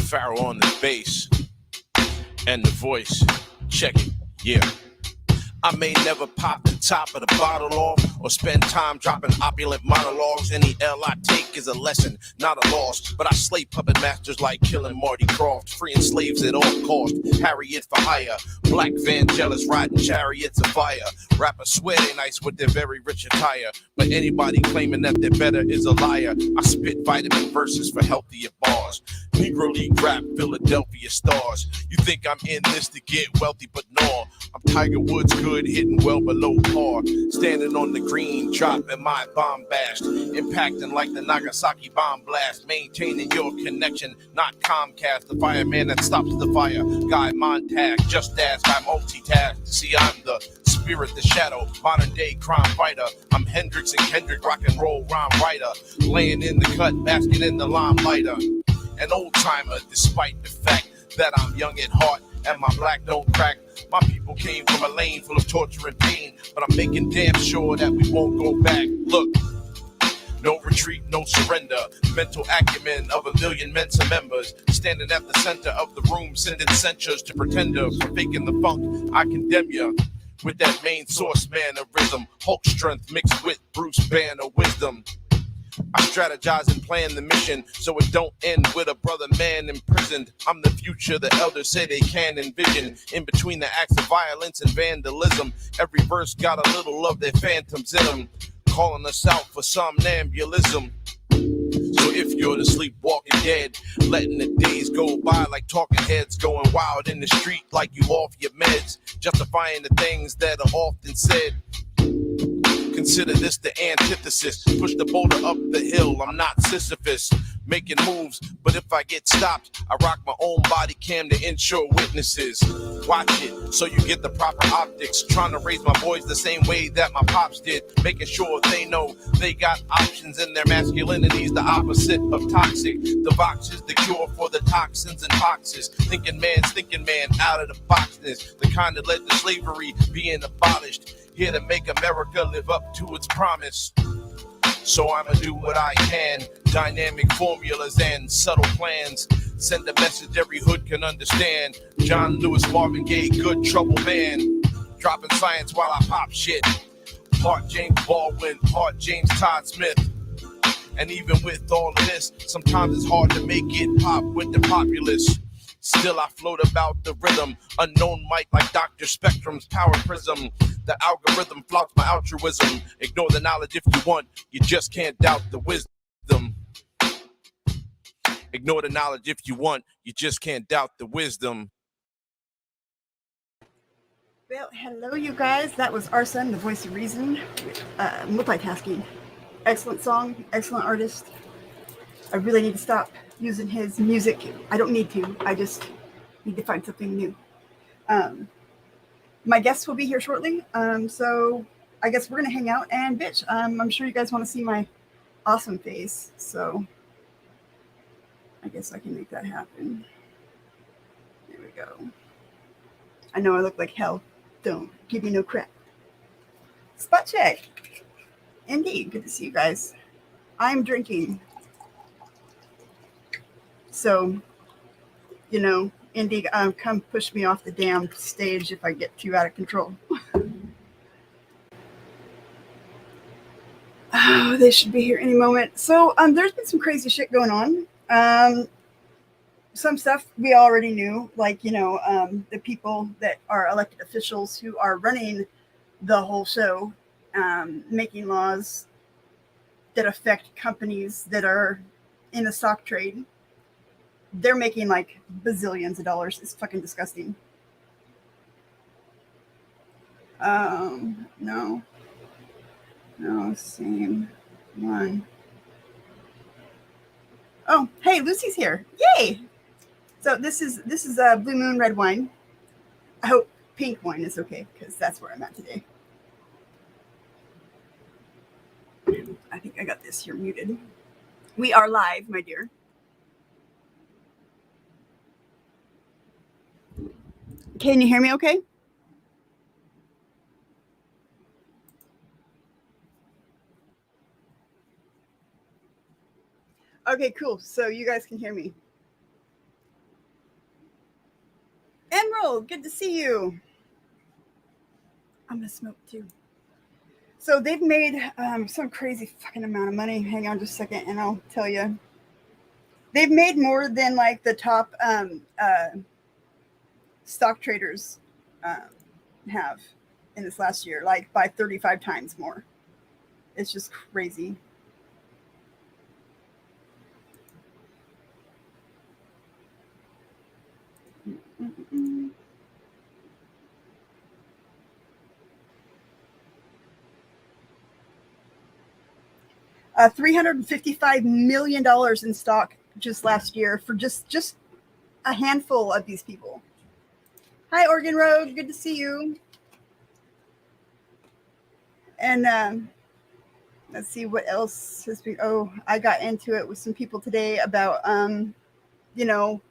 Pharaoh on the bass and the voice. Check it, yeah. I may never pop the top of the bottle off or spend time dropping opulent monologues. Any L I take is a lesson, not a loss. But I slay puppet masters like killing Marty Croft, freeing slaves at all cost. Harriet for hire, black Vangelis riding chariots of fire. Rappers swear they nice with their very rich attire, but anybody claiming that they're better is a liar. I spit vitamin verses for healthier bars. Negro League rap, Philadelphia stars. You think I'm in this to get wealthy, but no. I'm Tiger Woods good, hitting well below par. Standing on the green, dropping my bombast. Impacting like the Nagasaki bomb blast. Maintaining your connection, not Comcast. The fireman that stops the fire. Guy Montag, just as I multitask. See, I'm the spirit, the shadow, modern day crime fighter. I'm Hendrix and Kendrick, rock and roll rhyme writer. Laying in the cut, basking in the limelighter. An old timer, despite the fact that I'm young at heart and my black don't crack. My people came from a lane full of torture and pain, but I'm making damn sure that we won't go back. Look, no retreat, no surrender. Mental acumen of a million Mensa members. Standing at the center of the room, sending censures to pretenders for faking the funk. I condemn ya with that main source mannerism. Hulk strength mixed with Bruce Banner wisdom. I strategize and plan the mission so it don't end with a brother man imprisoned. I'm the future the elders say they can envision. In between the acts of violence and vandalism, every verse got a little of their phantoms in them, calling us out for somnambulism. So if you're the sleepwalking dead, letting the days go by like talking heads, going wild in the street like you off your meds, justifying the things that are often said, consider this the antithesis. Push the boulder up the hill, I'm not Sisyphus, making moves, but if I get stopped, I rock my own body cam to ensure witnesses. Watch it so you get the proper optics. Trying to raise my boys the same way that my pops did, making sure they know they got options in their masculinity's the opposite of toxic. The Vox is the cure for the toxins and toxins. Thinking man, out of the boxness, the kind that led to slavery being abolished. Here to make America live up to its promise. So I'ma do what I can. Dynamic formulas and subtle plans. Send a message every hood can understand. John Lewis, Marvin Gaye, good trouble man. Dropping science while I pop shit. Part James Baldwin, part James Todd Smith. And even with all of this, sometimes it's hard to make it pop with the populace. Still I float about the rhythm, unknown mic like Dr. Spectrum's power prism. The algorithm flouts my altruism. Ignore the knowledge if you want, you just can't doubt the wisdom. Ignore the knowledge if you want, you just can't doubt the wisdom. Well, hello you guys, that was Arson, the voice of reason, multitasking. Excellent song, excellent artist. I really need to stop using his music. I don't need to. I just need to find something new. My guests will be here shortly. So I guess we're going to hang out and bitch. I'm sure you guys want to see my awesome face. So I guess I can make that happen. There we go. I know I look like hell. Don't give me no crap. Spot check. Indeed. Good to see you guys. I'm drinking. So, you know, Indy, come push me off the damn stage if I get too out of control. Oh, they should be here any moment. So, there's been some crazy shit going on. Some stuff we already knew, like, you know, the people that are elected officials who are running the whole show, making laws that affect companies that are in the stock trade. They're making like bazillions of dollars. It's fucking disgusting. No, same one. Oh, hey, Lucy's here. Yay! So this is Blue Moon red wine. I hope pink wine is okay because that's where I'm at today. I think I got this here muted. We are live, my dear. Can you hear me okay? Okay, cool. So you guys can hear me. Emerald, good to see you. I'm gonna smoke too. So they've made some crazy fucking amount of money. Hang on just a second, and I'll tell you. They've made more than like the top stock traders um, have in this last year, like by 35 times more. It's just crazy. 355 million dollars in stock just last year for just a handful of these people. Hi, Oregon Road. Good to see you. And let's see what else has been. Oh, I got into it with some people today about, you know,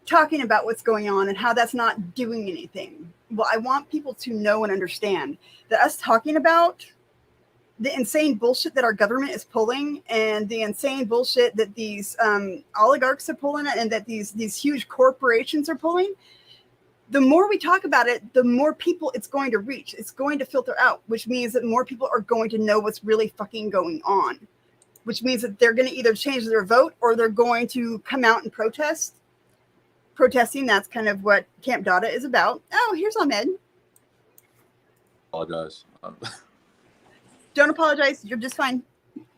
talking about what's going on and how that's not doing anything. Well, I want people to know and understand that us talking about the insane bullshit that our government is pulling and the insane bullshit that these oligarchs are pulling and that these huge corporations are pulling, the more we talk about it, the more people it's going to reach. It's going to filter out, which means that more people are going to know what's really fucking going on, which means that they're going to either change their vote or they're going to come out and protest. Protesting, that's kind of what Camp Dada is about. Oh, here's Ahmed. Apologize. Don't apologize. You're just fine.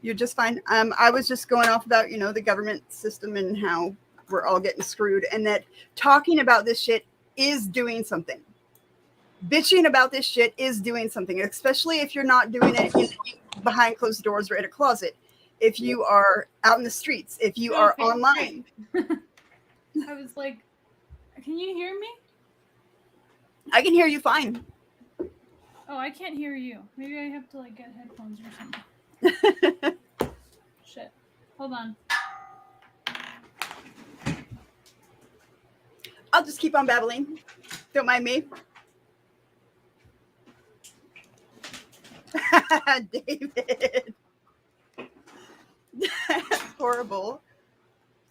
You're just fine. I was just going off about, the government system and how we're all getting screwed, and that talking about this shit is doing something. Bitching about this shit is doing something, especially if you're not doing it behind closed doors or in a closet. If you are out in the streets, if you are online. I was like, can you hear me? I can hear you fine. Oh, I can't hear you. Maybe I have to get headphones or something. Shit. Hold on. I'll just keep on babbling. Don't mind me. David. That's horrible.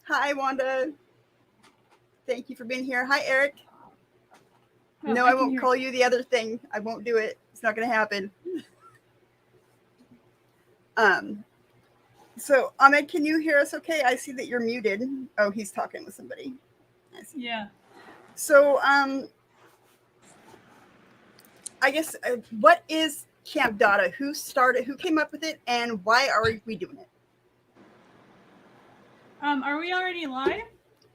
Hi, Wanda. Thank you for being here. Hi, Eric. No, I won't call you the other thing. I won't do it. It's not going to happen. So, Ahmed, can you hear us okay? I see that you're muted. Oh, he's talking with somebody. I see. Yeah. So, I guess, what is Camp Dada? Who came up with it, and why are we doing it? Are we already live?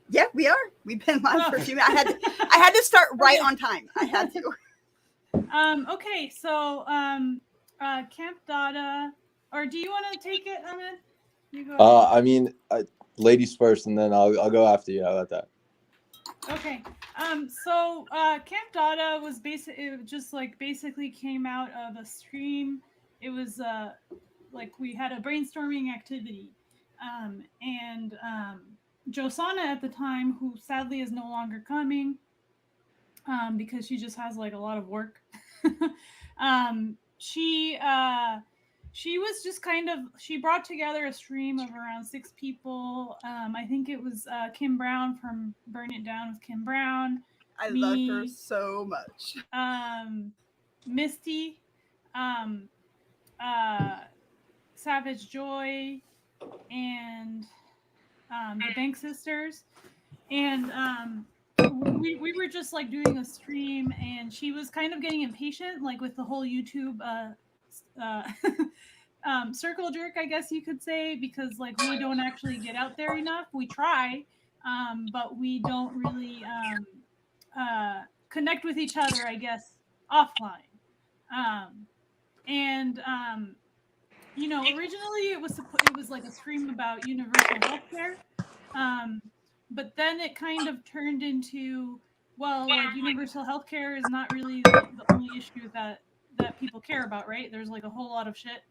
Yeah, we are. We've been live for a few minutes. I had to start right on time. I had to. Okay, so Camp Dada, or do you want to take it, Ahmed? You go ahead. I mean, ladies first, and then I'll go after you. How about that? Okay. So Camp Dada was basically came out of a stream. It was we had a brainstorming activity, and Josana at the time, who sadly is no longer coming, because she just has a lot of work. She was just she brought together a stream of around 6 people. I think it was Kim Brown from Burn It Down with Kim Brown. I love her so much. Misty, Savage Joy, and the Bank Sisters. And we were just doing a stream, and she was kind of getting impatient with the whole YouTube circle jerk, I guess you could say, because we don't actually get out there enough. We try, but we don't really connect with each other, I guess, offline. Originally it was a stream about universal healthcare, but then it kind of turned into, universal healthcare is not really the only issue that people care about, right? There's a whole lot of shit.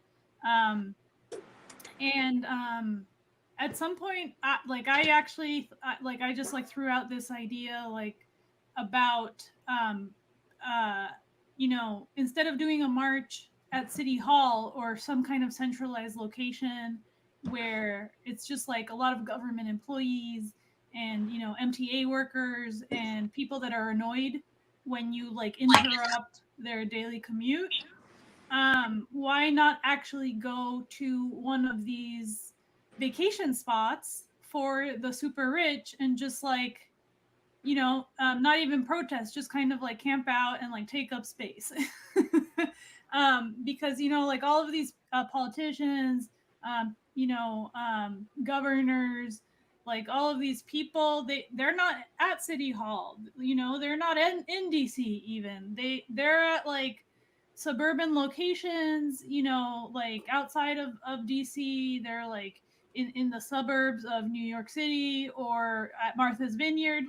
At some point, I just threw out this idea about instead of doing a march at City Hall or some kind of centralized location where it's just a lot of government employees and MTA workers and people that are annoyed when you like interrupt their daily commute, why not actually go to one of these vacation spots for the super rich and just like not even protest, just kind of like camp out and like take up space. Because like all of these politicians, governors, like all of these people, they're not at City Hall. They're not in DC even. They're at like suburban locations. Like outside of DC. They're like in the suburbs of New York City or at Martha's Vineyard,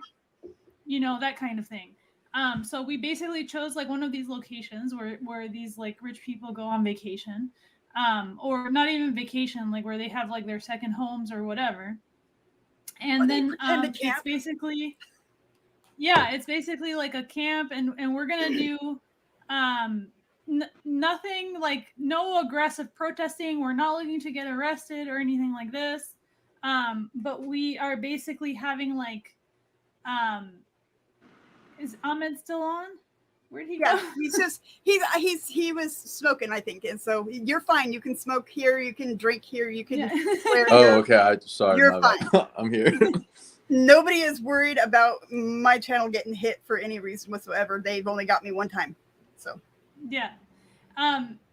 that kind of thing. So we basically chose like one of these locations where these like rich people go on vacation, or not even vacation, like where they have like their second homes or whatever. And they then pretend to it's camp? basically like a camp, and we're gonna do nothing, like no aggressive protesting. We're not looking to get arrested or anything like this. But we are basically having like is Ahmed still on? Where'd he Yeah, go? he was smoking, I think, and so you're fine. You can smoke here, you can drink here, you can Yeah. swear Oh, here. okay. Sorry, You're my bad. I'm here. Nobody is worried about my channel getting hit for any reason whatsoever. They've only got me one time, so Yeah.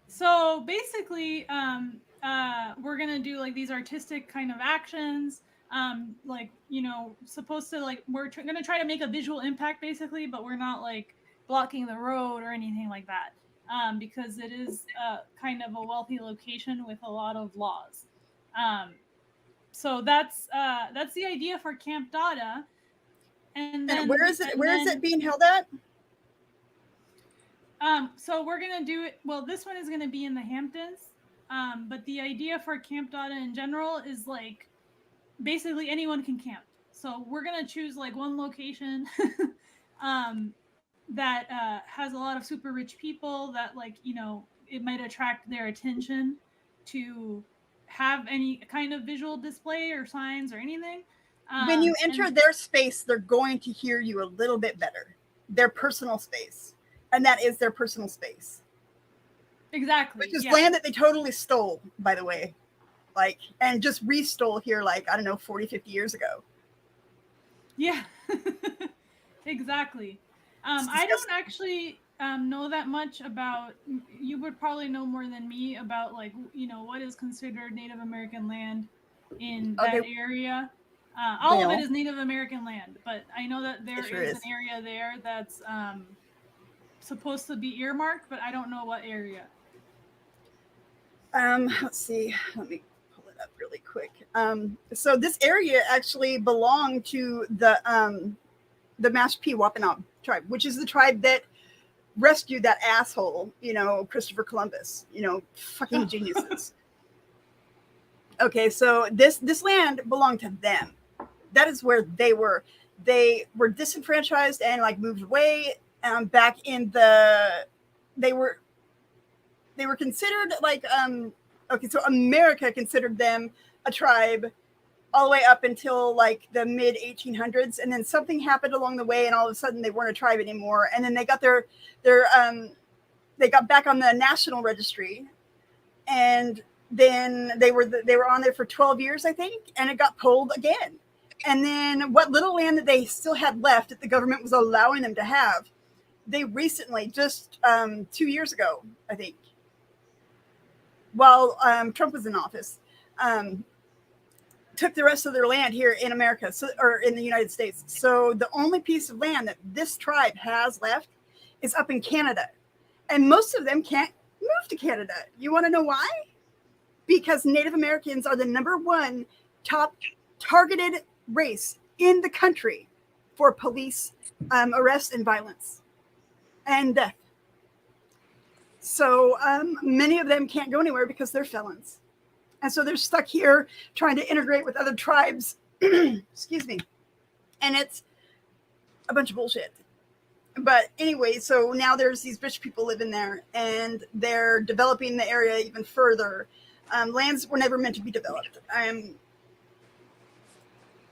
So basically, we're gonna do like these artistic kind of actions. Like supposed to like we're gonna try to make a visual impact basically, but we're not like blocking the road or anything like that, because it is kind of a wealthy location with a lot of laws. So that's the idea for Camp Dada. And then where is it? Where is it being held at? So we're gonna do it. Well, this one is gonna be in the Hamptons. But the idea for Camp Dada in general is like basically anyone can camp. So we're gonna choose like one location that has a lot of super rich people that like it might attract their attention to have any kind of visual display or signs or anything. When you enter and their space, they're going to hear you a little bit better. Their personal space, and that is their personal space. exactly, Which is yeah. land that they totally stole, by the way, like, and just restole here, like, I don't know, 40, 50 years ago. Yeah, exactly. I don't actually know that much about. You would probably know more than me about like what is considered Native American land in that Okay. area. All of Well, it is Native American land, but I know that there sure is is. an area there that's supposed to be earmarked, but I don't know what area. Let's see. Let me pull it up really quick. So this area actually belonged to the Mashpee Wampanoag tribe, which is the tribe that rescued that asshole, Christopher Columbus. Fucking geniuses. Okay, so this land belonged to them. That is where they were. They were disenfranchised and like moved away. Back in they were considered like okay, so America considered them a tribe all the way up until like the mid 1800s, and then something happened along the way, and all of a sudden they weren't a tribe anymore. And then they got they got back on the national registry, and then they were on there for 12 years, I think, and it got pulled again. And then what little land that they still had left that the government was allowing them to have, they recently, just 2 years ago, I think, while Trump was in office, took the rest of their land here in America, or in the United States. So the only piece of land that this tribe has left is up in Canada. And most of them can't move to Canada. You want to know why? Because Native Americans are the #1 top targeted race in the country for police arrest and violence and death. So many of them can't go anywhere because they're felons. And so they're stuck here trying to integrate with other tribes. Excuse me. And it's a bunch of bullshit. But anyway, so now there's these rich people living there, and they're developing the area even further. Lands were never meant to be developed.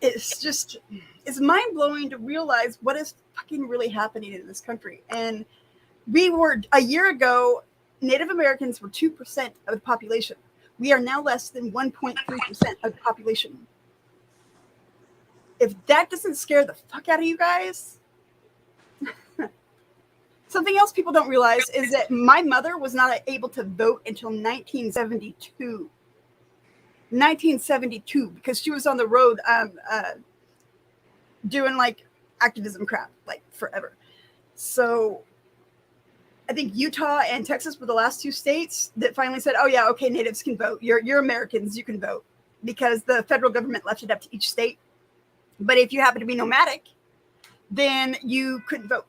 it's mind blowing to realize what is fucking really happening in this country. And we were a year ago, Native Americans were 2% of the population. We are now less than 1.3% of the population. If that doesn't scare the fuck out of you guys, something else people don't realize is that my mother was not able to vote until 1972. 1972, because she was on the road doing like activism crap like forever. So I think Utah and Texas were the last two states that finally said, oh yeah, okay, natives can vote. You're Americans, you can vote, because the federal government left it up to each state. But if you happen to be nomadic, then you couldn't vote.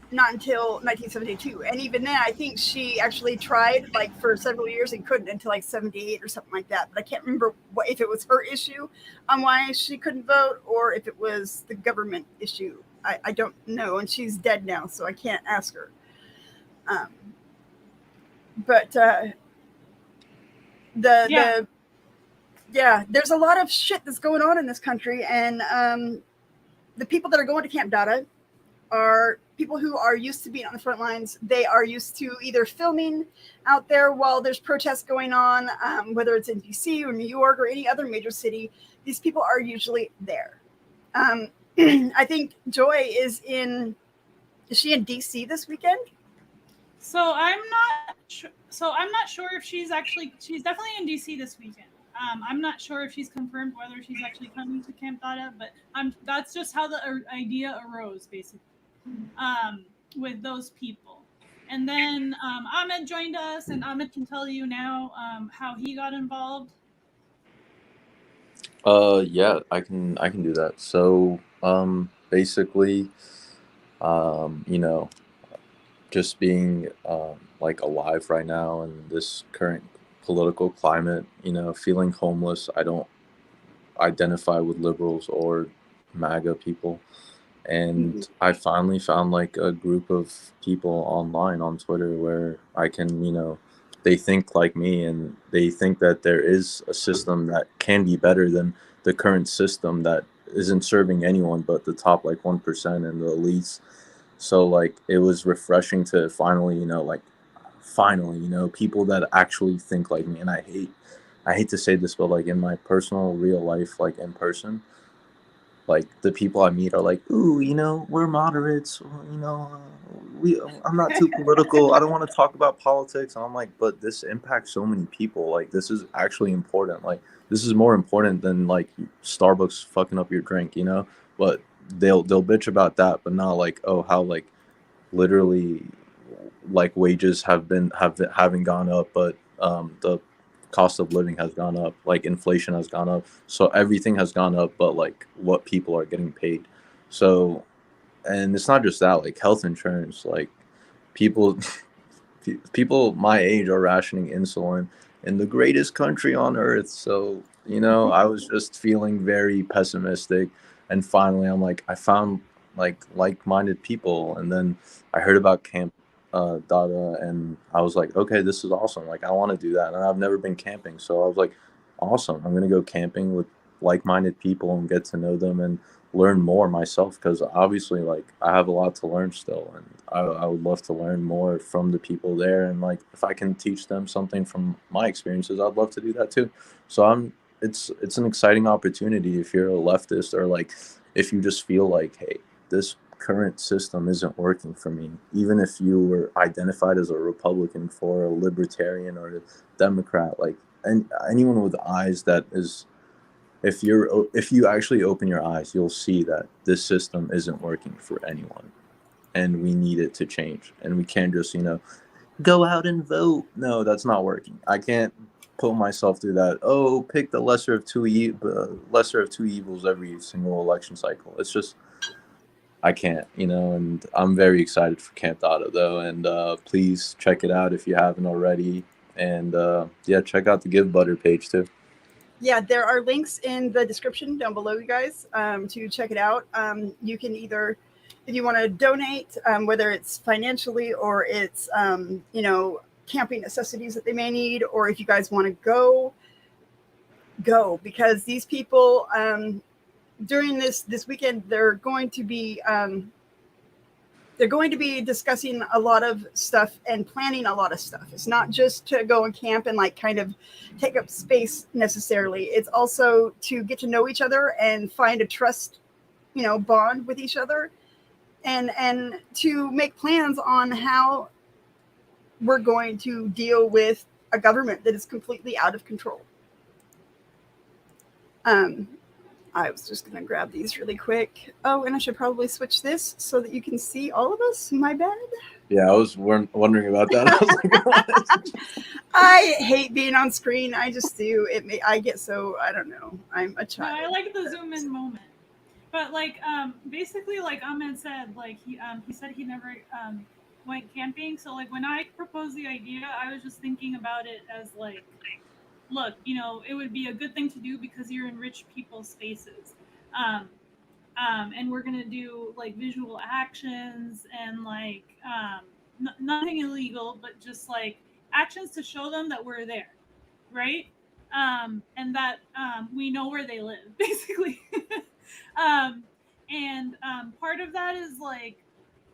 Not until 1972. And even then, I think she actually tried like for several years and couldn't until like 78 or something like that. But I can't remember if it was her issue on why she couldn't vote or if it was the government issue. I don't know. And she's dead now, so I can't ask her. But there's a lot of shit that's going on in this country. And the people that are going to Camp Dada are people who are used to being on the front lines. They are used to either filming out there while there's protests going on, whether it's in DC or New York or any other major city. These people are usually there. I think Joy is she in DC this weekend? So I'm not sure if she's definitely in DC this weekend. I'm not sure if she's confirmed whether she's actually coming to Camp Dada, but that's just how the idea arose, basically, with those people. And then Ahmed joined us, and Ahmed can tell you now how he got involved. Yeah, I can do that. So, basically, you know, just being like alive right now in this current political climate, feeling homeless. I don't identify with liberals or MAGA people. And I finally found like a group of people online on Twitter where I can, they think like me and they think that there is a system that can be better than the current system that isn't serving anyone but the top like 1% and the elites. So like it was refreshing to finally, people that actually think like me. And I hate to say this, but like in my personal real life, like in person, like the people I meet are like, ooh, we're moderates, I'm not too political. I don't want to talk about politics. And I'm like, but this impacts so many people. Like this is actually important. Like this is more important than like Starbucks fucking up your drink, but they'll bitch about that, but not like, oh, how like literally like wages haven't gone up, but the cost of living has gone up, like inflation has gone up, so everything has gone up but like what people are getting paid. So, and it's not just that, like health insurance, like people people my age are rationing insulin in the greatest country on earth. So I was just feeling very pessimistic, and finally I'm like, I found like-minded people, and then I heard about Camp Dada, and I was like, okay, this is awesome. Like I want to do that, and I've never been camping, so I was like, awesome. I'm gonna go camping with like-minded people and get to know them and learn more myself, because obviously like I have a lot to learn still, and I would love to learn more from the people there, and like if I can teach them something from my experiences, I'd love to do that too. So it's an exciting opportunity if you're a leftist, or like if you just feel like, hey, this current system isn't working for me. Even if you were identified as a Republican, for a libertarian or a Democrat, like, and anyone with eyes that is, if you actually open your eyes, you'll see that this system isn't working for anyone, and we need it to change. And we can't just go out and vote. No, that's not working. I can't put myself through that. Oh, pick the lesser of two evils every single election cycle. It's just, I can't, and I'm very excited for Camp Dada though, and please check it out if you haven't already, and yeah, check out the Give Butter page too. Yeah, there are links in the description down below, you guys, to check it out. You can either, if you want to donate, whether it's financially or it's, camping necessities that they may need, or if you guys want to go, because these people, during this weekend, they're going to be discussing a lot of stuff and planning a lot of stuff. It's not just to go and camp and like kind of take up space necessarily. It's also to get to know each other and find a trust, bond with each other, and to make plans on how we're going to deal with a government that is completely out of control. I was just going to grab these really quick. Oh, and I should probably switch this so that you can see all of us. My bad. Yeah, I was wondering about that. I was like, I hate being on screen. I just do. I get so, I don't know. I'm a child. No, I like the zoom in moment. But like basically like Ahmed said, like he said he never went camping. So like when I proposed the idea, I was just thinking about it as like, look, it would be a good thing to do because you're in rich people's spaces. And we're gonna do like visual actions and like nothing illegal, but just like actions to show them that we're there, right? And that we know where they live, basically. And part of that is like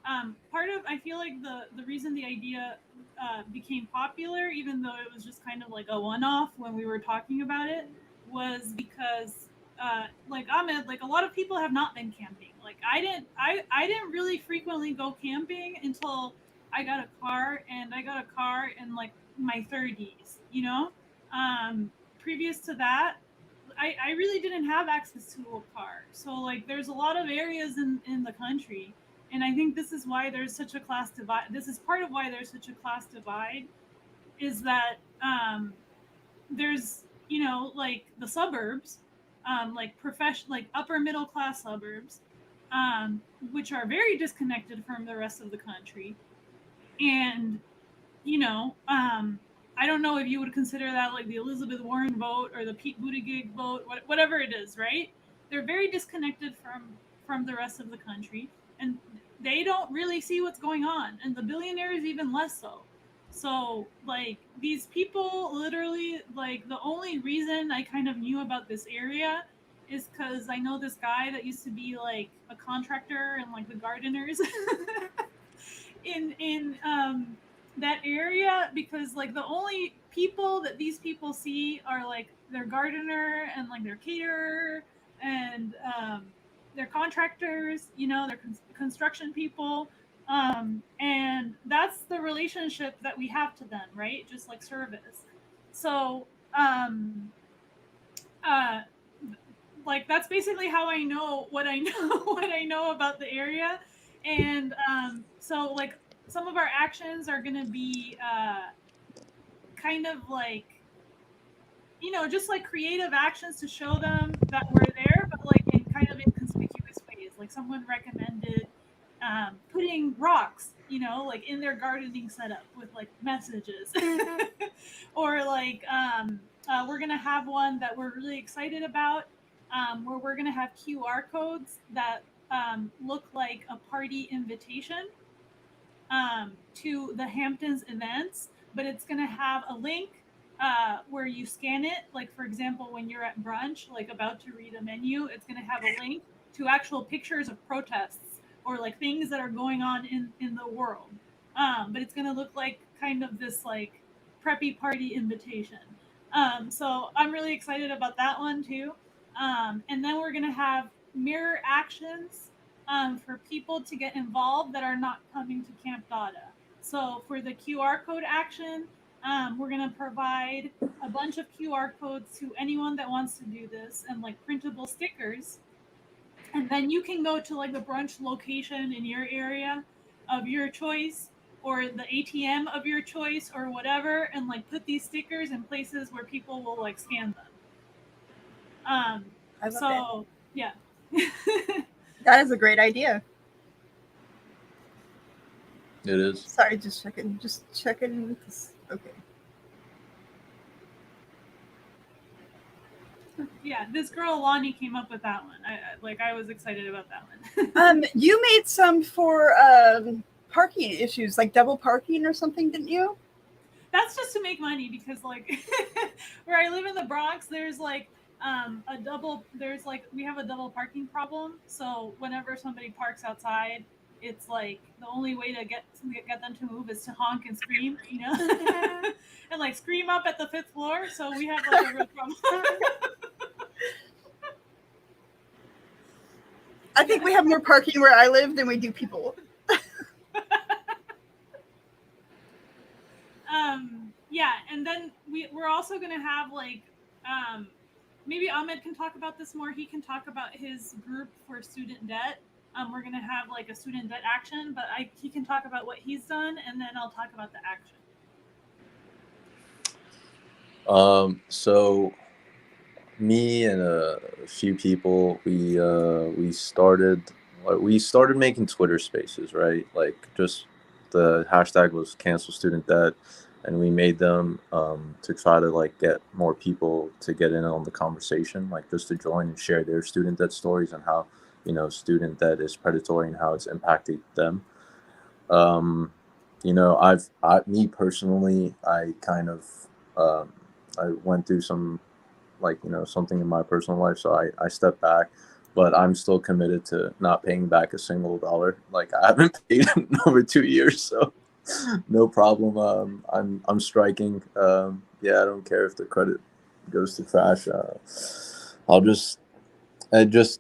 I feel like the reason the idea became popular, even though it was just kind of like a one-off when we were talking about it, was because like Ahmed, like a lot of people have not been camping. Like I didn't really frequently go camping until I got a car, and I got a car in like my 30s, previous to that, I really didn't have access to a car. So like there's a lot of areas in the country, and I think this is why there's such a class divide. This is part of why there's such a class divide, is that there's like the suburbs, like like upper middle class suburbs, which are very disconnected from the rest of the country, and I don't know if you would consider that like the Elizabeth Warren vote or the Pete Buttigieg vote, whatever it is, right? They're very disconnected from the rest of the country, and they don't really see what's going on, and the billionaires even less so. So like these people literally, like the only reason I kind of knew about this area is because I know this guy that used to be like a contractor and like the gardeners in that area, because like the only people that these people see are like their gardener and like their caterer and their contractors, their construction people, and that's the relationship that we have to them, right? Just like service. So uh like that's basically how I know what I know what I know about the area. And so like some of our actions are going to be kind of like just like creative actions to show them that we're there, but like in kind of inconspicuous ways. Like someone recommended putting rocks, like in their gardening setup with like messages. Or like we're gonna have one that we're really excited about, where we're gonna have QR codes that look like a party invitation to the Hamptons events, but it's going to have a link where you scan it. Like, for example, when you're at brunch, like about to read a menu, it's going to have a link to actual pictures of protests or like things that are going on in the world. But it's going to look like kind of this like preppy party invitation. So I'm really excited about that one too. And then we're going to have mirror actions for people to get involved that are not coming to Camp Dada. So for the QR code action, we're going to provide a bunch of QR codes to anyone that wants to do this, and like printable stickers. And then you can go to like the brunch location in your area of your choice, or the ATM of your choice, or whatever, and like put these stickers in places where people will like scan them. I love So yeah. that is a great idea. it is. Sorry, just checking. Okay. Yeah, this girl Lonnie came up with that one. I was excited about that one. You made some for parking issues, like double parking or something, didn't you? That's just to make money, because like where I live in the Bronx, there's like we have a double parking problem. So whenever somebody parks outside, it's like the only way to get them to move is to honk and scream, and like scream up at the fifth floor. So we have like a real problem. I think we have more parking where I live than we do people. Yeah, and then we're also gonna have like maybe Ahmed can talk about this more. He can talk about his group for student debt. We're gonna have like a student debt action, but he can talk about what he's done, and then I'll talk about the action. So me and a few people, we started making Twitter Spaces, right? Like, just the hashtag was cancel student debt, and we made them to try to like get more people to get in on the conversation, like just to join and share their student debt stories and how student debt is predatory and how it's impacted them. Me personally, I kind of I went through some, like, something in my personal life, so I stepped back, but I'm still committed to not paying back a single dollar. Like, I haven't paid in over 2 years, so no problem. I'm striking. Yeah, I don't care if the credit goes to trash. I'll just I just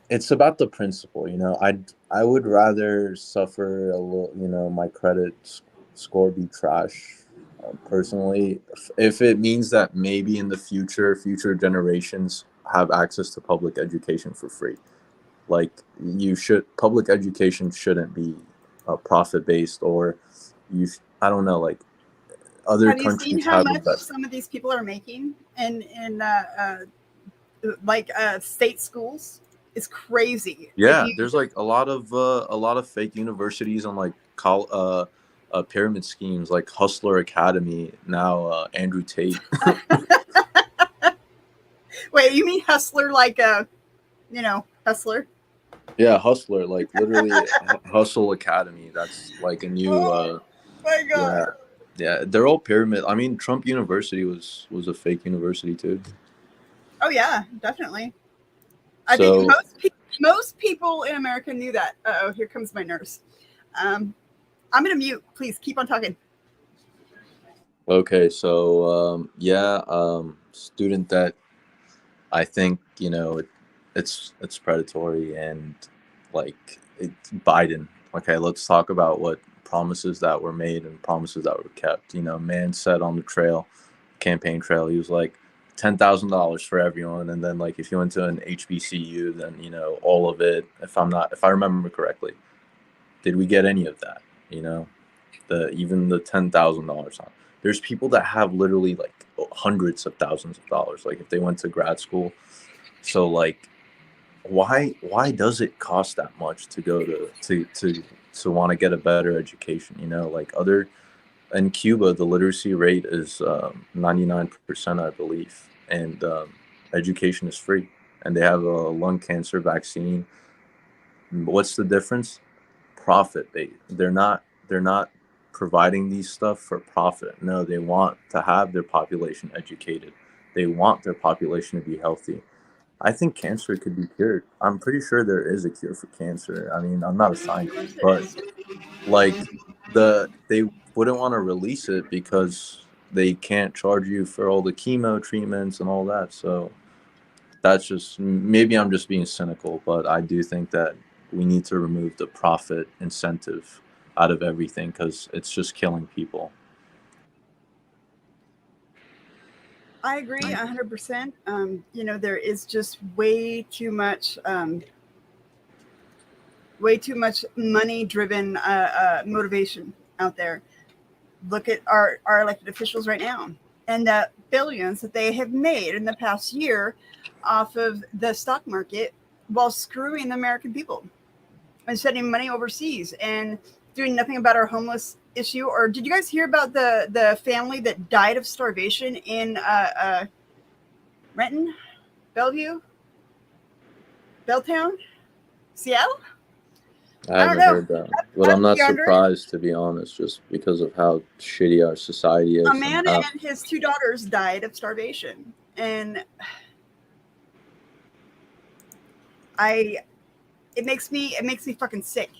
it's about the principle. I would rather suffer a little, my credit score be trash, personally, if it means that maybe in the future generations have access to public education for free. Like, public education shouldn't be profit based, or I don't know, like, other Have you seen countries how have much invest. some of these people are making in state schools? It's crazy. If Yeah, you there's like a lot of fake universities and like pyramid schemes, like Hustler Academy now. Andrew Tate. wait, you mean hustler like hustler? Yeah, Hustler, like literally Hustle Academy. That's like a new. Oh my god. Yeah, yeah. They're all pyramid. I mean, Trump University was a fake university too. Oh yeah, definitely. I think So most people in America knew that. Oh, here comes my nurse. I'm gonna mute. Please keep on talking. okay, so yeah, student debt. I think it's predatory, and like, it's Biden. Okay, let's talk about what promises that were made and promises that were kept. Man said on the campaign trail, he was like $10,000 for everyone, and then, like, if you went to an HBCU, then all of it. If I remember correctly, did we get any of that? Even the $10,000. There's people that have literally like hundreds of thousands of dollars, like if they went to grad school. So, like, why does it cost that much to go to want to get a better education? Like, in Cuba, the literacy rate is 99%, I believe, and education is free, and they have a lung cancer vaccine. What's the difference? Profit. They're not providing these stuff for profit. No, they want to have their population educated. They want their population to be healthy. I think cancer could be cured. I'm pretty sure there is a cure for cancer. I mean, I'm not a Of scientist, course it but is. like, they wouldn't want to release it because they can't charge you for all the chemo treatments and all that. So that's just, maybe I'm just being cynical, but I do think that we need to remove the profit incentive out of everything, because it's just killing people. I agree 100%. There is just way too much money-driven motivation out there. Look at our elected officials right now, and the billions that they have made in the past year off of the stock market, while screwing the American people and sending money overseas and doing nothing about our homeless issue. Or did you guys hear about the family that died of starvation in Renton, Bellevue, Belltown, Seattle? I I don't haven't know. heard that, but I'm That's not DeAndre, surprised, to be honest, just because of how shitty our society a is and man how. and his 2 daughters died of starvation, and I it makes me fucking sick.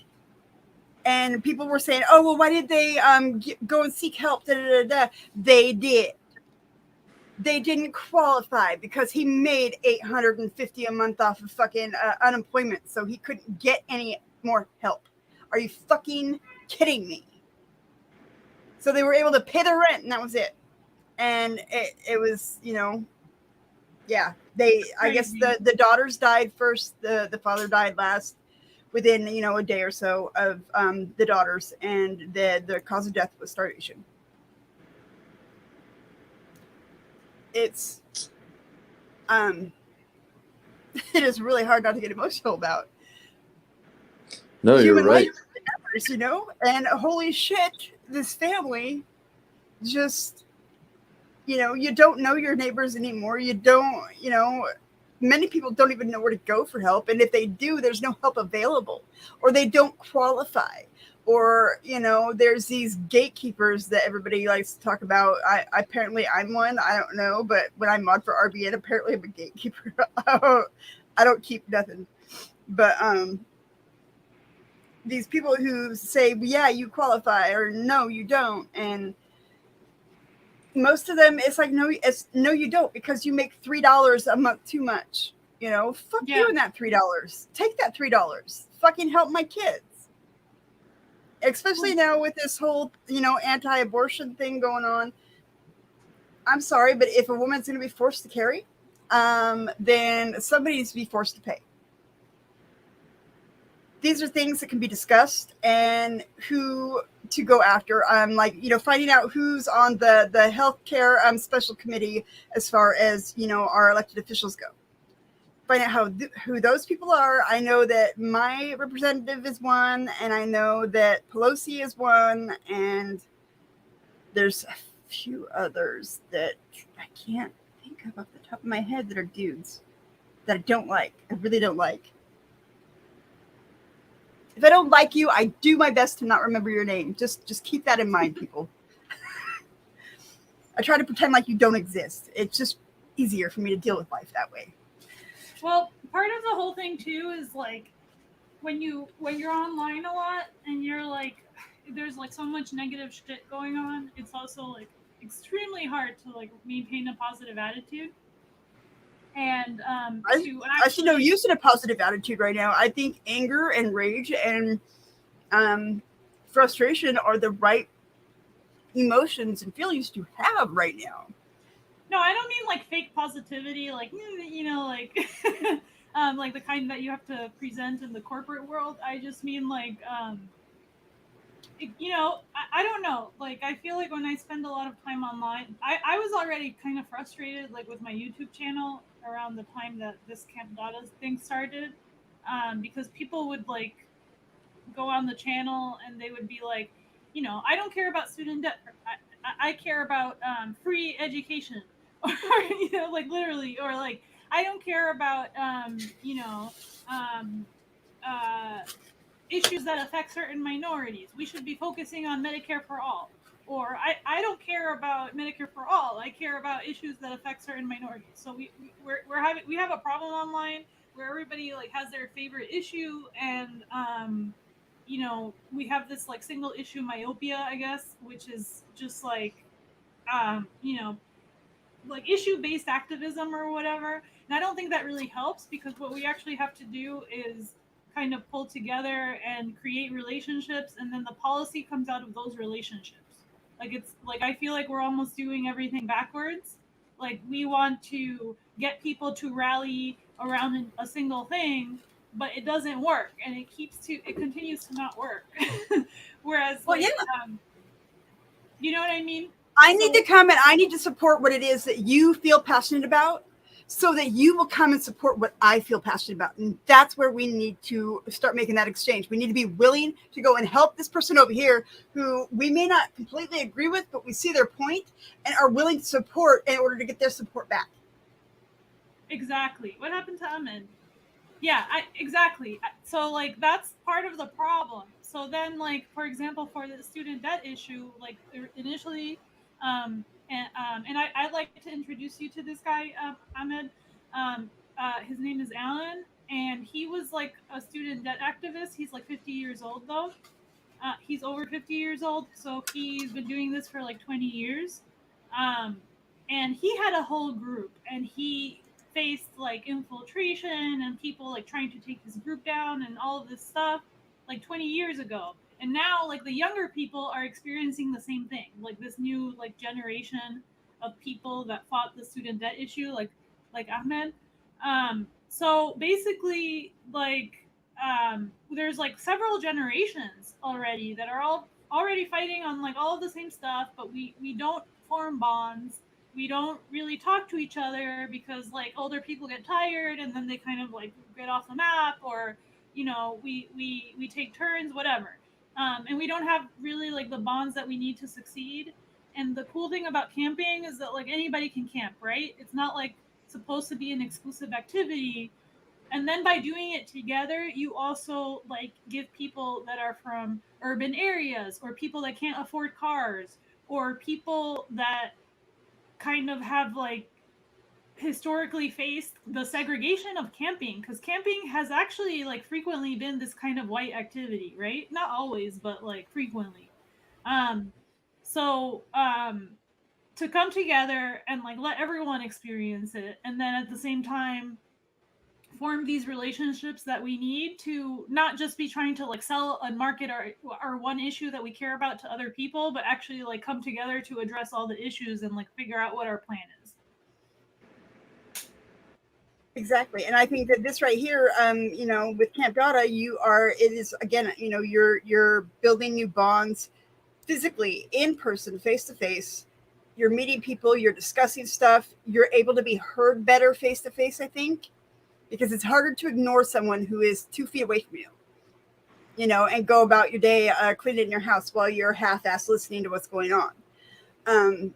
And people were saying, "Oh, well, why did they go and seek help?" Da, da, da, da. They did. They didn't qualify because he made $850 a month off of fucking unemployment, so he couldn't get any more help. Are you fucking kidding me? So they were able to pay their rent, and that was it. And it was, yeah. I guess Crazy. the daughters died first. The father died last, within a day or so of the daughters, and the cause of death was starvation. It's it is really hard not to get emotional about No, you're human life, right. and holy shit, this family just, you don't know your neighbors anymore. You don't, many people don't even know where to go for help, and if they do, there's no help available, or they don't qualify, or there's these gatekeepers that everybody likes to talk about. Apparently I'm one. I don't know, but when I mod for RBN, apparently I'm a gatekeeper. I don't keep nothing, but these people who say, yeah, you qualify, or no, you don't, and most of them, it's like, no, you don't, because you make $3 a month too much. Fuck Yeah. you and that $3. Take that $3. Fucking help my kids. Especially now with this whole, anti-abortion thing going on. I'm sorry, but if a woman's going to be forced to carry, then somebody needs to be forced to pay. These are things that can be discussed, and who to go after. Finding out who's on the healthcare special committee as far as our elected officials go. Find out who those people are. I know that my representative is one, and I know that Pelosi is one, and there's a few others that I can't think of off the top of my head that are dudes that I don't like. I really don't like. If I don't like you, I do my best to not remember your name. Just keep that in mind, people. I try to pretend like you don't exist. It's just easier for me to deal with life that way. Well, part of the whole thing too is like when you're online a lot and you're like, there's like so much negative shit going on. It's also like extremely hard to like maintain a positive attitude. And I see no use in a positive attitude right now. I think anger and rage and frustration are the right emotions and feelings to have right now. No, I don't mean like fake positivity, like like the kind that you have to present in the corporate world. I just mean like I don't know. Like, I feel like when I spend a lot of time online, I was already kind of frustrated, like, with my YouTube channel around the time that this Camp Dada thing started, because people would, like, go on the channel and they would be like, I don't care about student debt. I care about free education. Or, like, literally. Or, like, I don't care about, um, uh, issues that affect certain minorities. We should be focusing on Medicare for all. Or I don't care about Medicare for all. I care about issues that affect certain minorities. So we have a problem online where everybody like has their favorite issue, and we have this like single issue myopia, I guess, which is just like um, you know like issue based activism or whatever. And I don't think that really helps, because what we actually have to do is kind of pull together and create relationships, and then the policy comes out of those relationships. Like, it's like I feel like we're almost doing everything backwards. Like, we want to get people to rally around a single thing, but it doesn't work, and it continues to not work. Whereas, Well, like, yeah, you know what I mean? I need to come and I need to support what it is that you feel passionate about, so that you will come and support what I feel passionate about. And that's where we need to start making that exchange. We need to be willing to go and help this person over here who we may not completely agree with, but we see their point and are willing to support in order to get their support back. Exactly. What happened to Ahmed? Yeah, exactly. So like that's part of the problem. So then like for example for the student debt issue, like initially, I'd like to introduce you to this guy, Ahmed. His name is Alan, and he was like a student debt activist. He's like 50 years old though. He's over 50 years old, so he's been doing this for like 20 years. Um, and he had a whole group, and he faced like infiltration and people like trying to take his group down and all of this stuff like 20 years ago. And now like the younger people are experiencing the same thing, like this new like generation of people that fought the student debt issue, like Ahmed. So basically, there's like several generations already that are all already fighting on like all of the same stuff, but we don't form bonds. We don't really talk to each other because like older people get tired and then they kind of like get off the map, or we take turns, whatever. And we don't have really like the bonds that we need to succeed. And the cool thing about camping is that like anybody can camp, right? It's not like supposed to be an exclusive activity. And then by doing it together, you also like give people that are from urban areas, or people that can't afford cars, or people that kind of have like historically faced the segregation of camping, because camping has actually like frequently been this kind of white activity, right? Not always, but like frequently. um so to come together and like let everyone experience it, and then at the same time form these relationships that we need to not just be trying to like sell and market our one issue that we care about to other people, but actually like come together to address all the issues and like figure out what our plan is. Exactly. And I think that this right here, with Camp Dada, it is again, you're building new bonds physically, in person, face to face. You're meeting people, you're discussing stuff, you're able to be heard better face to face, I think, because it's harder to ignore someone who is 2 feet away from you, and go about your day cleaning your house while you're half-assed listening to what's going on. Um,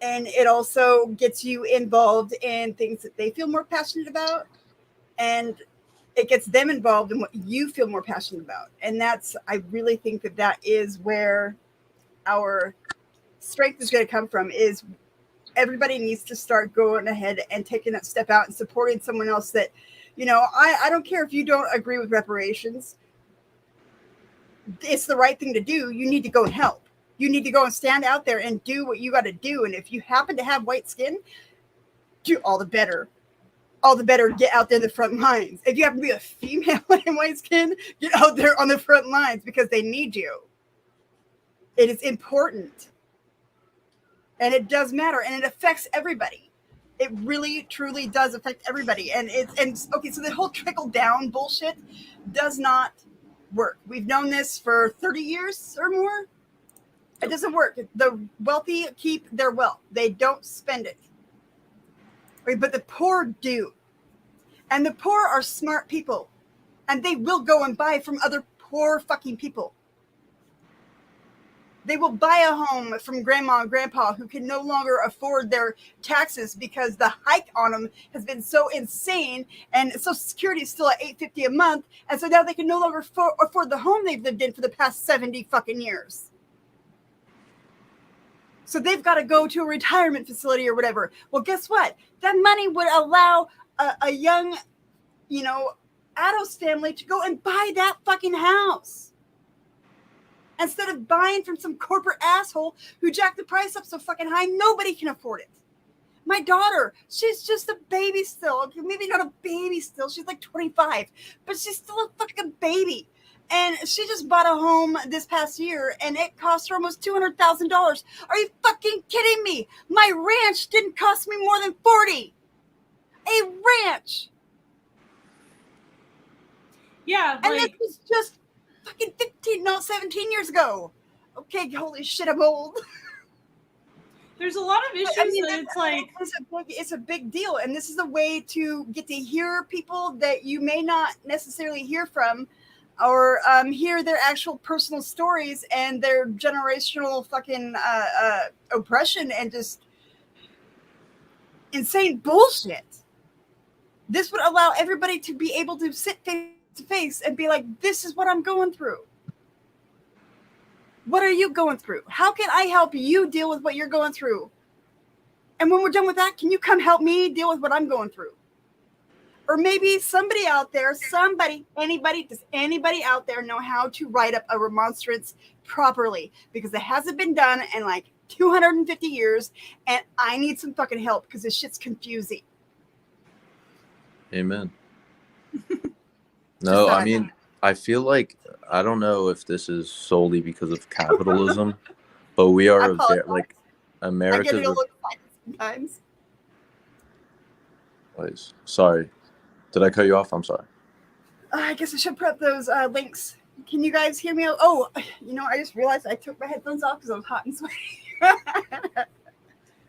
and it also gets you involved in things that they feel more passionate about, and it gets them involved in what you feel more passionate about. And I really think that is where our strength is going to come from. Is everybody needs to start going ahead and taking that step out and supporting someone else that, I don't care if you don't agree with reparations. It's the right thing to do. You need to go and help. You need to go and stand out there and do what you got to do. And if you happen to have white skin, do all the better. All the better, get out there in the front lines. If you happen to be a female in white skin, get out there on the front lines, because they need you. It is important. And it does matter, and it affects everybody. It really, truly does affect everybody. And okay, so the whole trickle down bullshit does not work. We've known this for 30 years or more. It doesn't work. The wealthy keep their wealth. They don't spend it. But the poor do. And the poor are smart people. And they will go and buy from other poor fucking people. They will buy a home from grandma and grandpa who can no longer afford their taxes because the hike on them has been so insane, and Social Security is still at $850 a month, and so now they can no longer afford the home they've lived in for the past 70 fucking years. So they've got to go to a retirement facility or whatever. Well, guess what? That money would allow a young, Ados family to go and buy that fucking house, instead of buying from some corporate asshole who jacked the price up so fucking high nobody can afford it. My daughter, she's just a baby still. Maybe not a baby still. She's like 25, but she's still a fucking baby. And she just bought a home this past year, and it cost her almost $200,000. Are you fucking kidding me? My ranch didn't cost me more than $40,000. A ranch. Yeah, and this was just fucking 17 years ago. Okay, holy shit, I'm old. There's a lot of issues that it's like... It's a big deal, and this is a way to get to hear people that you may not necessarily hear from, or hear their actual personal stories and their generational fucking oppression and just insane bullshit. This would allow everybody to be able to sit face to face and be like, this is what I'm going through. What are you going through? How can I help you deal with what you're going through? And when we're done with that, can you come help me deal with what I'm going through? Or maybe somebody out there, anybody, does anybody out there know how to write up a remonstrance properly? Because it hasn't been done in like 250 years, and I need some fucking help because this shit's confusing. Amen. No, I mean, I feel like, I don't know if this is solely because of capitalism, but we are like America's. I get a little excited sometimes. Please. Sorry. Did I cut you off? I'm sorry. I guess I should put up those links. Can you guys hear me? Oh, I just realized I took my headphones off because I was hot and sweaty.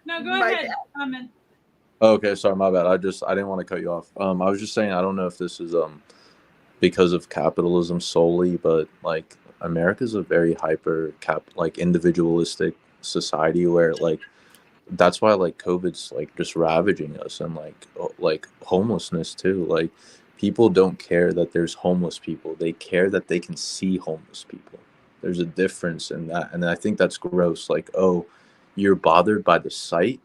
No, go ahead. Amen. Okay, sorry, my bad. I didn't want to cut you off. I was just saying, I don't know if this is because of capitalism solely, but like America's a very individualistic society where like that's why like COVID's like just ravaging us, and like homelessness too. Like people don't care that there's homeless people. They care that they can see homeless people. There's a difference in that. And I think that's gross. Like, oh, you're bothered by the sight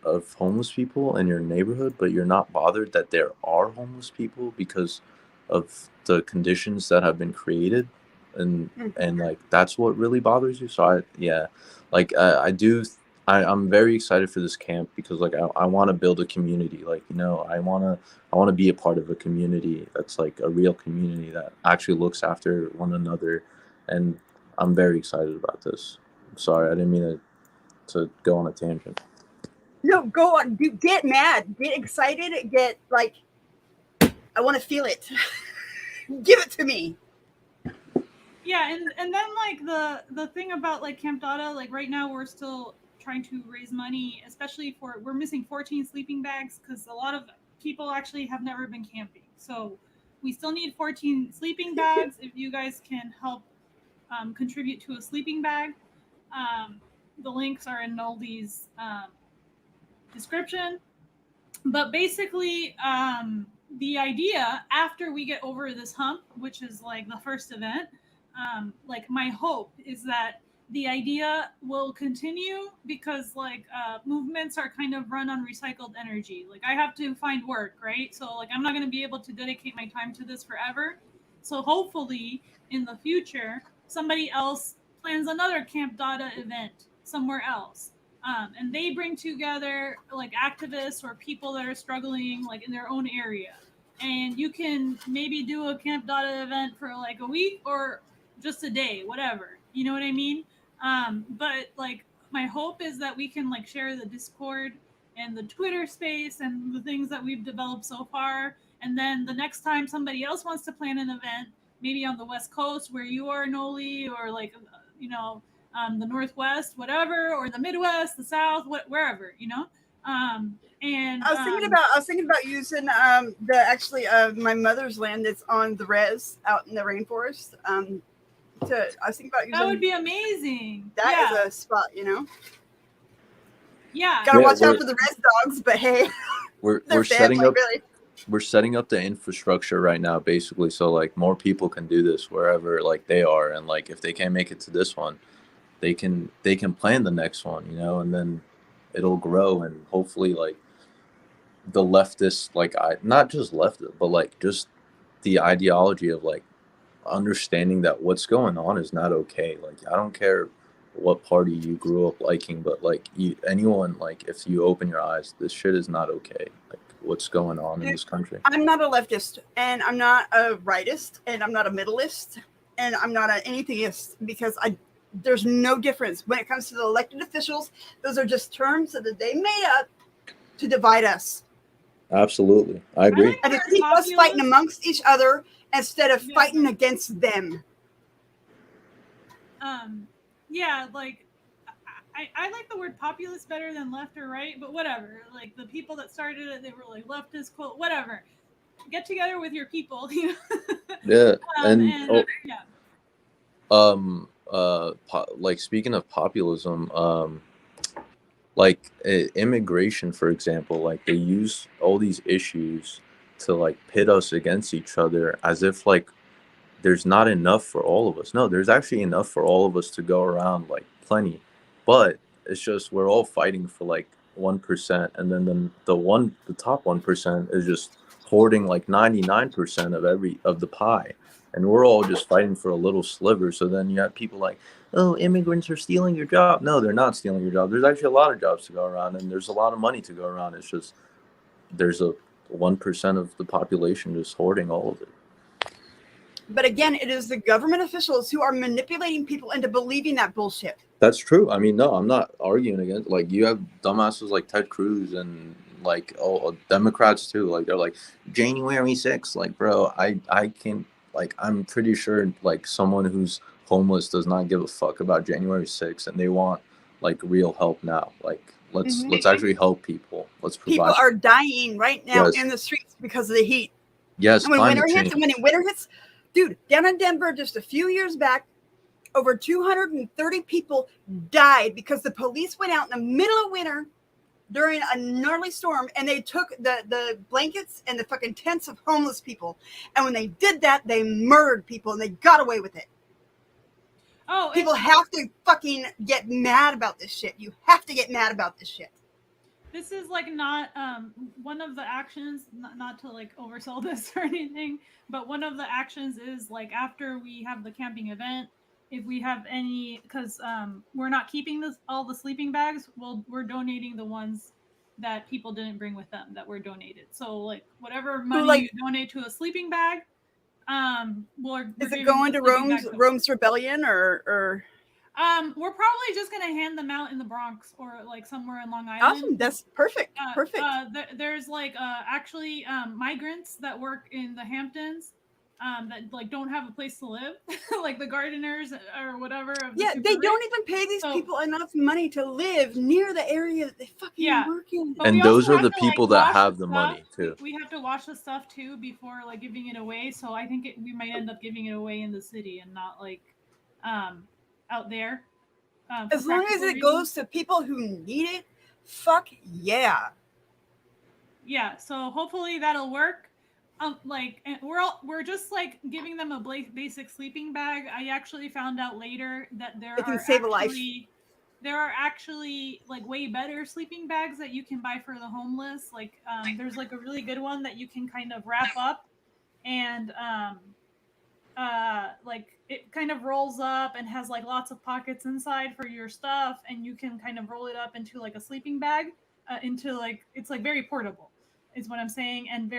of homeless people in your neighborhood, but you're not bothered that there are homeless people because of the conditions that have been created. And like that's what really bothers you. So I'm very excited for this camp because like I want to build a community. Like, I want to be a part of a community that's like a real community that actually looks after one another, and I'm very excited about this. I'm sorry, I didn't mean to go on a tangent. No, go on. Get mad, get excited, get like, I want to feel it. Give it to me. Yeah, and then like the thing about like Camp Dada, like right now we're still trying to raise money, especially we're missing 14 sleeping bags because a lot of people actually have never been camping. So we still need 14 sleeping bags. If you guys can help contribute to a sleeping bag, the links are in Noldy's description. But basically, the idea after we get over this hump, which is like the first event, like my hope is that the idea will continue because like movements are kind of run on recycled energy. Like I have to find work, right? So like I'm not going to be able to dedicate my time to this forever. So hopefully in the future, somebody else plans another Camp Dada event somewhere else. And they bring together like activists or people that are struggling like in their own area. And you can maybe do a Camp Dada event for like a week or just a day, whatever. You know what I mean? But like my hope is that we can like share the Discord and the Twitter space and the things that we've developed so far. And then the next time somebody else wants to plan an event, maybe on the West Coast where you are, Noli, or like, the Northwest, whatever, or the Midwest, the South, wherever, And I was thinking about using my mother's land that's on the res out in the rainforest. I was thinking about using that would be amazing. That is a spot, Yeah. Gotta watch out for the res dogs, but hey, we're setting up. Really. We're setting up the infrastructure right now, basically, so like more people can do this wherever like they are, and like if they can't make it to this one, they can plan the next one, and then it'll grow, and hopefully like the leftists, like not just leftist, but like just the ideology of like understanding that what's going on is not okay. Like I don't care what party you grew up liking, but like anyone, like if you open your eyes, this shit is not okay. Like what's going on in this country. I'm not a leftist, and I'm not a rightist, and I'm not a middleist, and I'm not an anythingist, because there's no difference when it comes to the elected officials. Those are just terms that they made up to divide us. Absolutely, I agree. And to keep us fighting amongst each other instead of fighting against them. Yeah, like I like the word populist better than left or right, but whatever. Like the people that started it, they were like leftist, cool, whatever. Get together with your people. Yeah, like speaking of populism, like immigration, for example, like they use all these issues to like pit us against each other as if like there's not enough for all of us. No, there's actually enough for all of us to go around, like plenty. But it's just we're all fighting for like 1%, and then the top 1% is just hoarding like 99% of the pie, and we're all just fighting for a little sliver. So then you have people like, oh, immigrants are stealing your job. No, they're not stealing your job. There's actually a lot of jobs to go around, and there's a lot of money to go around. It's just there's a 1% of the population just hoarding all of it. But again, it is the government officials who are manipulating people into believing that bullshit. That's true. I mean, no, I'm not arguing against. Like, you have dumbasses like Ted Cruz and like Democrats too. Like, they're like January 6th. Like, bro, I can like I'm pretty sure like someone who's homeless does not give a fuck about January 6th, and they want like real help now. Like, let's actually help people. Let's provide. People are dying right now Yes. in the streets because of the heat. Yes, And when climate winter change. hits, dude, down in Denver just a few years back, over 230 people died because the police went out in the middle of winter during a gnarly storm, and they took the blankets and the fucking tents of homeless people. And when they did that, they murdered people, and they got away with it. Oh, People have to fucking get mad about this shit. You have to get mad about this shit. This is like not one of the actions, not to like oversell this or anything, but one of the actions is like after we have the camping event, if we have any, because we're not keeping all the sleeping bags, we're donating the ones that people didn't bring with them that were donated. So like whatever money you donate to a sleeping bag, we're is it going to Rome's Rebellion or? We're probably just gonna hand them out in the Bronx or like somewhere in Long Island. Awesome, that's perfect. Perfect. There's like actually migrants that work in the Hamptons that like don't have a place to live, like the gardeners or whatever. Yeah, they don't even pay these people enough money to live near the area that they fucking work in. And those are the people that have the money too. We have to wash the stuff too before like giving it away. So I think we might end up giving it away in the city and not like out there. As long as it goes to people who need it, fuck yeah. Yeah, so hopefully that'll work. Like we're just like giving them a basic sleeping bag. I actually found out later that it can save a life. There are actually like way better sleeping bags that you can buy for the homeless. Like there's like a really good one that you can kind of wrap up and like it kind of rolls up and has like lots of pockets inside for your stuff, and you can kind of roll it up into like a sleeping bag into like it's like very portable is what I'm saying, and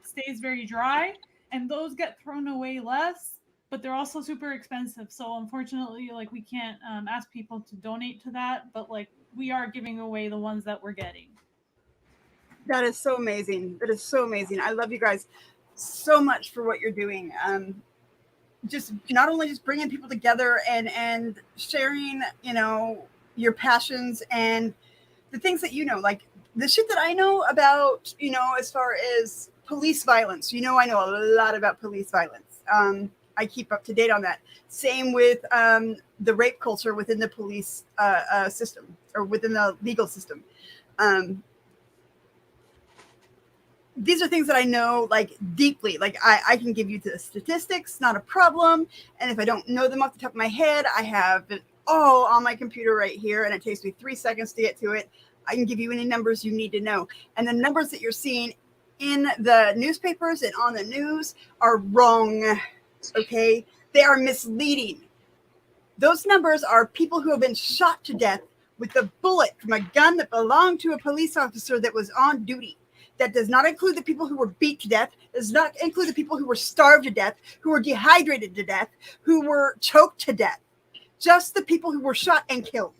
stays very dry, and those get thrown away less, but they're also super expensive. So unfortunately, like we can't ask people to donate to that, but like we are giving away the ones that we're getting. That is so amazing. That is so amazing. I love you guys so much for what you're doing. Just not only just bringing people together and sharing, you know, your passions and the things that you know, like the shit that I know about, you know, as far as police violence. You know, I know a lot about police violence. I keep up to date on that. Same with the rape culture within the police system or within the legal system. These are things that I know like deeply. Like I can give you the statistics, not a problem. And if I don't know them off the top of my head, I have it all on my computer right here, and it takes me 3 seconds to get to it. I can give you any numbers you need to know. And the numbers that you're seeing in the newspapers and on the news are wrong. Okay? They are misleading. Those numbers are people who have been shot to death with a bullet from a gun that belonged to a police officer that was on duty. That does not include the people who were beat to death, does not include the people who were starved to death, who were dehydrated to death, who were choked to death. Just the people who were shot and killed.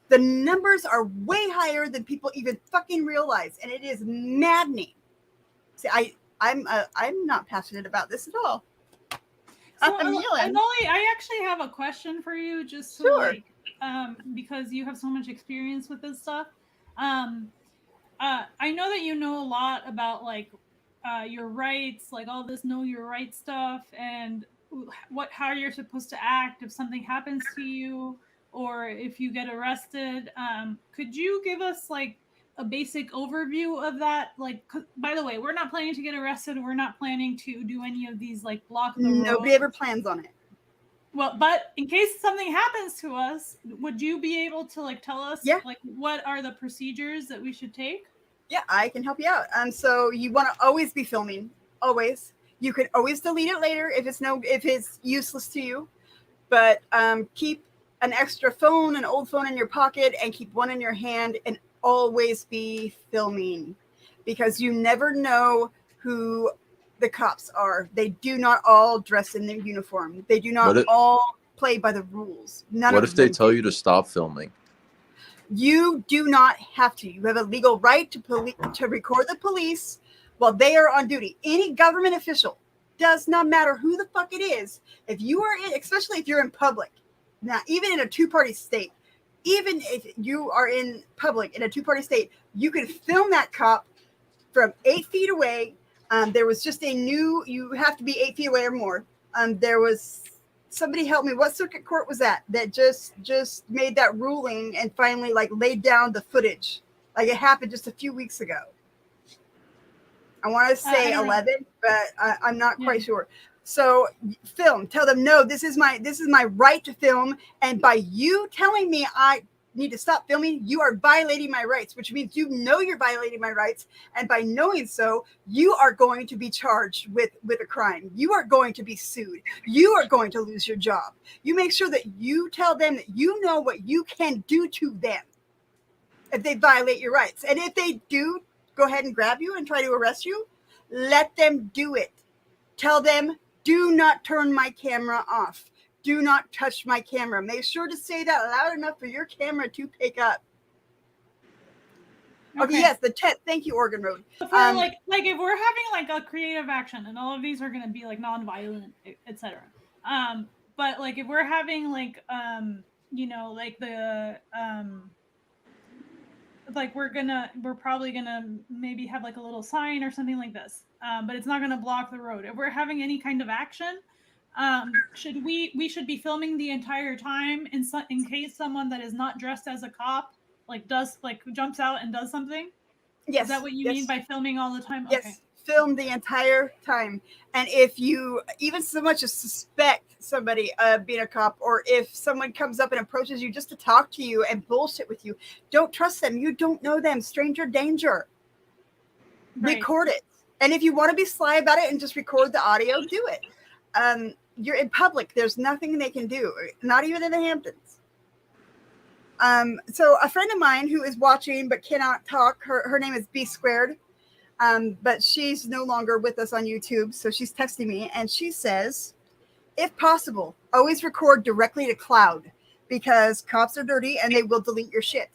The numbers are way higher than people even fucking realize, and it is maddening. See, I'm not passionate about this at all. So I actually have a question for you, just so like, because you have so much experience with this stuff. I know that you know a lot about like your rights, like all this know your rights stuff, and how you're supposed to act if something happens to you or if you get arrested. Could you give us like a basic overview of that? Like, by the way, we're not planning to get arrested. We're not planning to do any of these like block the road. Nobody ever plans on it. Well, but in case something happens to us, would you be able to like tell us like what are the procedures that we should take? Yeah, I can help you out. So you want to always be filming, always. You can always delete it later if it's useless to you, but keep an extra phone, an old phone in your pocket, and keep one in your hand, and always be filming, because you never know who the cops are. They do not all dress in their uniform. They do not all play by the rules. What if they tell you to stop filming? You do not have to. You have a legal right to record the police while they are on duty. Any government official, does not matter who the fuck it is, if you are in, especially if you're in public, now even in a two-party state, even if you are in public in a two-party state, you can film that cop from 8 feet away. There was just you have to be 8 feet away or more. There was, somebody help me, what circuit court was that just made that ruling and finally like laid down the footage? Like, it happened just a few weeks ago. I want to say 11, but I'm not quite sure. So film, tell them, no, this is my right to film. And by you telling me I need to stop filming, you are violating my rights, which means you know you're violating my rights. And by knowing so, you are going to be charged with a crime. You are going to be sued. You are going to lose your job. You make sure that you tell them that you know what you can do to them if they violate your rights. And if they do go ahead and grab you and try to arrest you, let them do it. Tell them, do not turn my camera off. Do not touch my camera. Make sure to say that loud enough for your camera to pick up. Okay, yes, the 10th. Thank you, Oregon Road. For like if we're having like a creative action, and all of these are going to be like non-violent, etc. But like if we're having like like the like we're probably gonna maybe have like a little sign or something like this, but it's not gonna block the road. If we're having any kind of action, we should be filming the entire time in case someone that is not dressed as a cop jumps out and does something? Yes. Is that what you mean by filming all the time? Yes. Okay. Film the entire time. And if you even so much as suspect somebody being a cop, or if someone comes up and approaches you just to talk to you and bullshit with you, don't trust them. You don't know them. Stranger danger. Right. Record it. And if you want to be sly about it and just record the audio, do it. You're in public. There's nothing they can do, not even in the Hamptons. So a friend of mine who is watching but cannot talk, her name is B Squared. But she's no longer with us on YouTube. So she's texting me and she says, if possible, always record directly to cloud, because cops are dirty and they will delete your shit.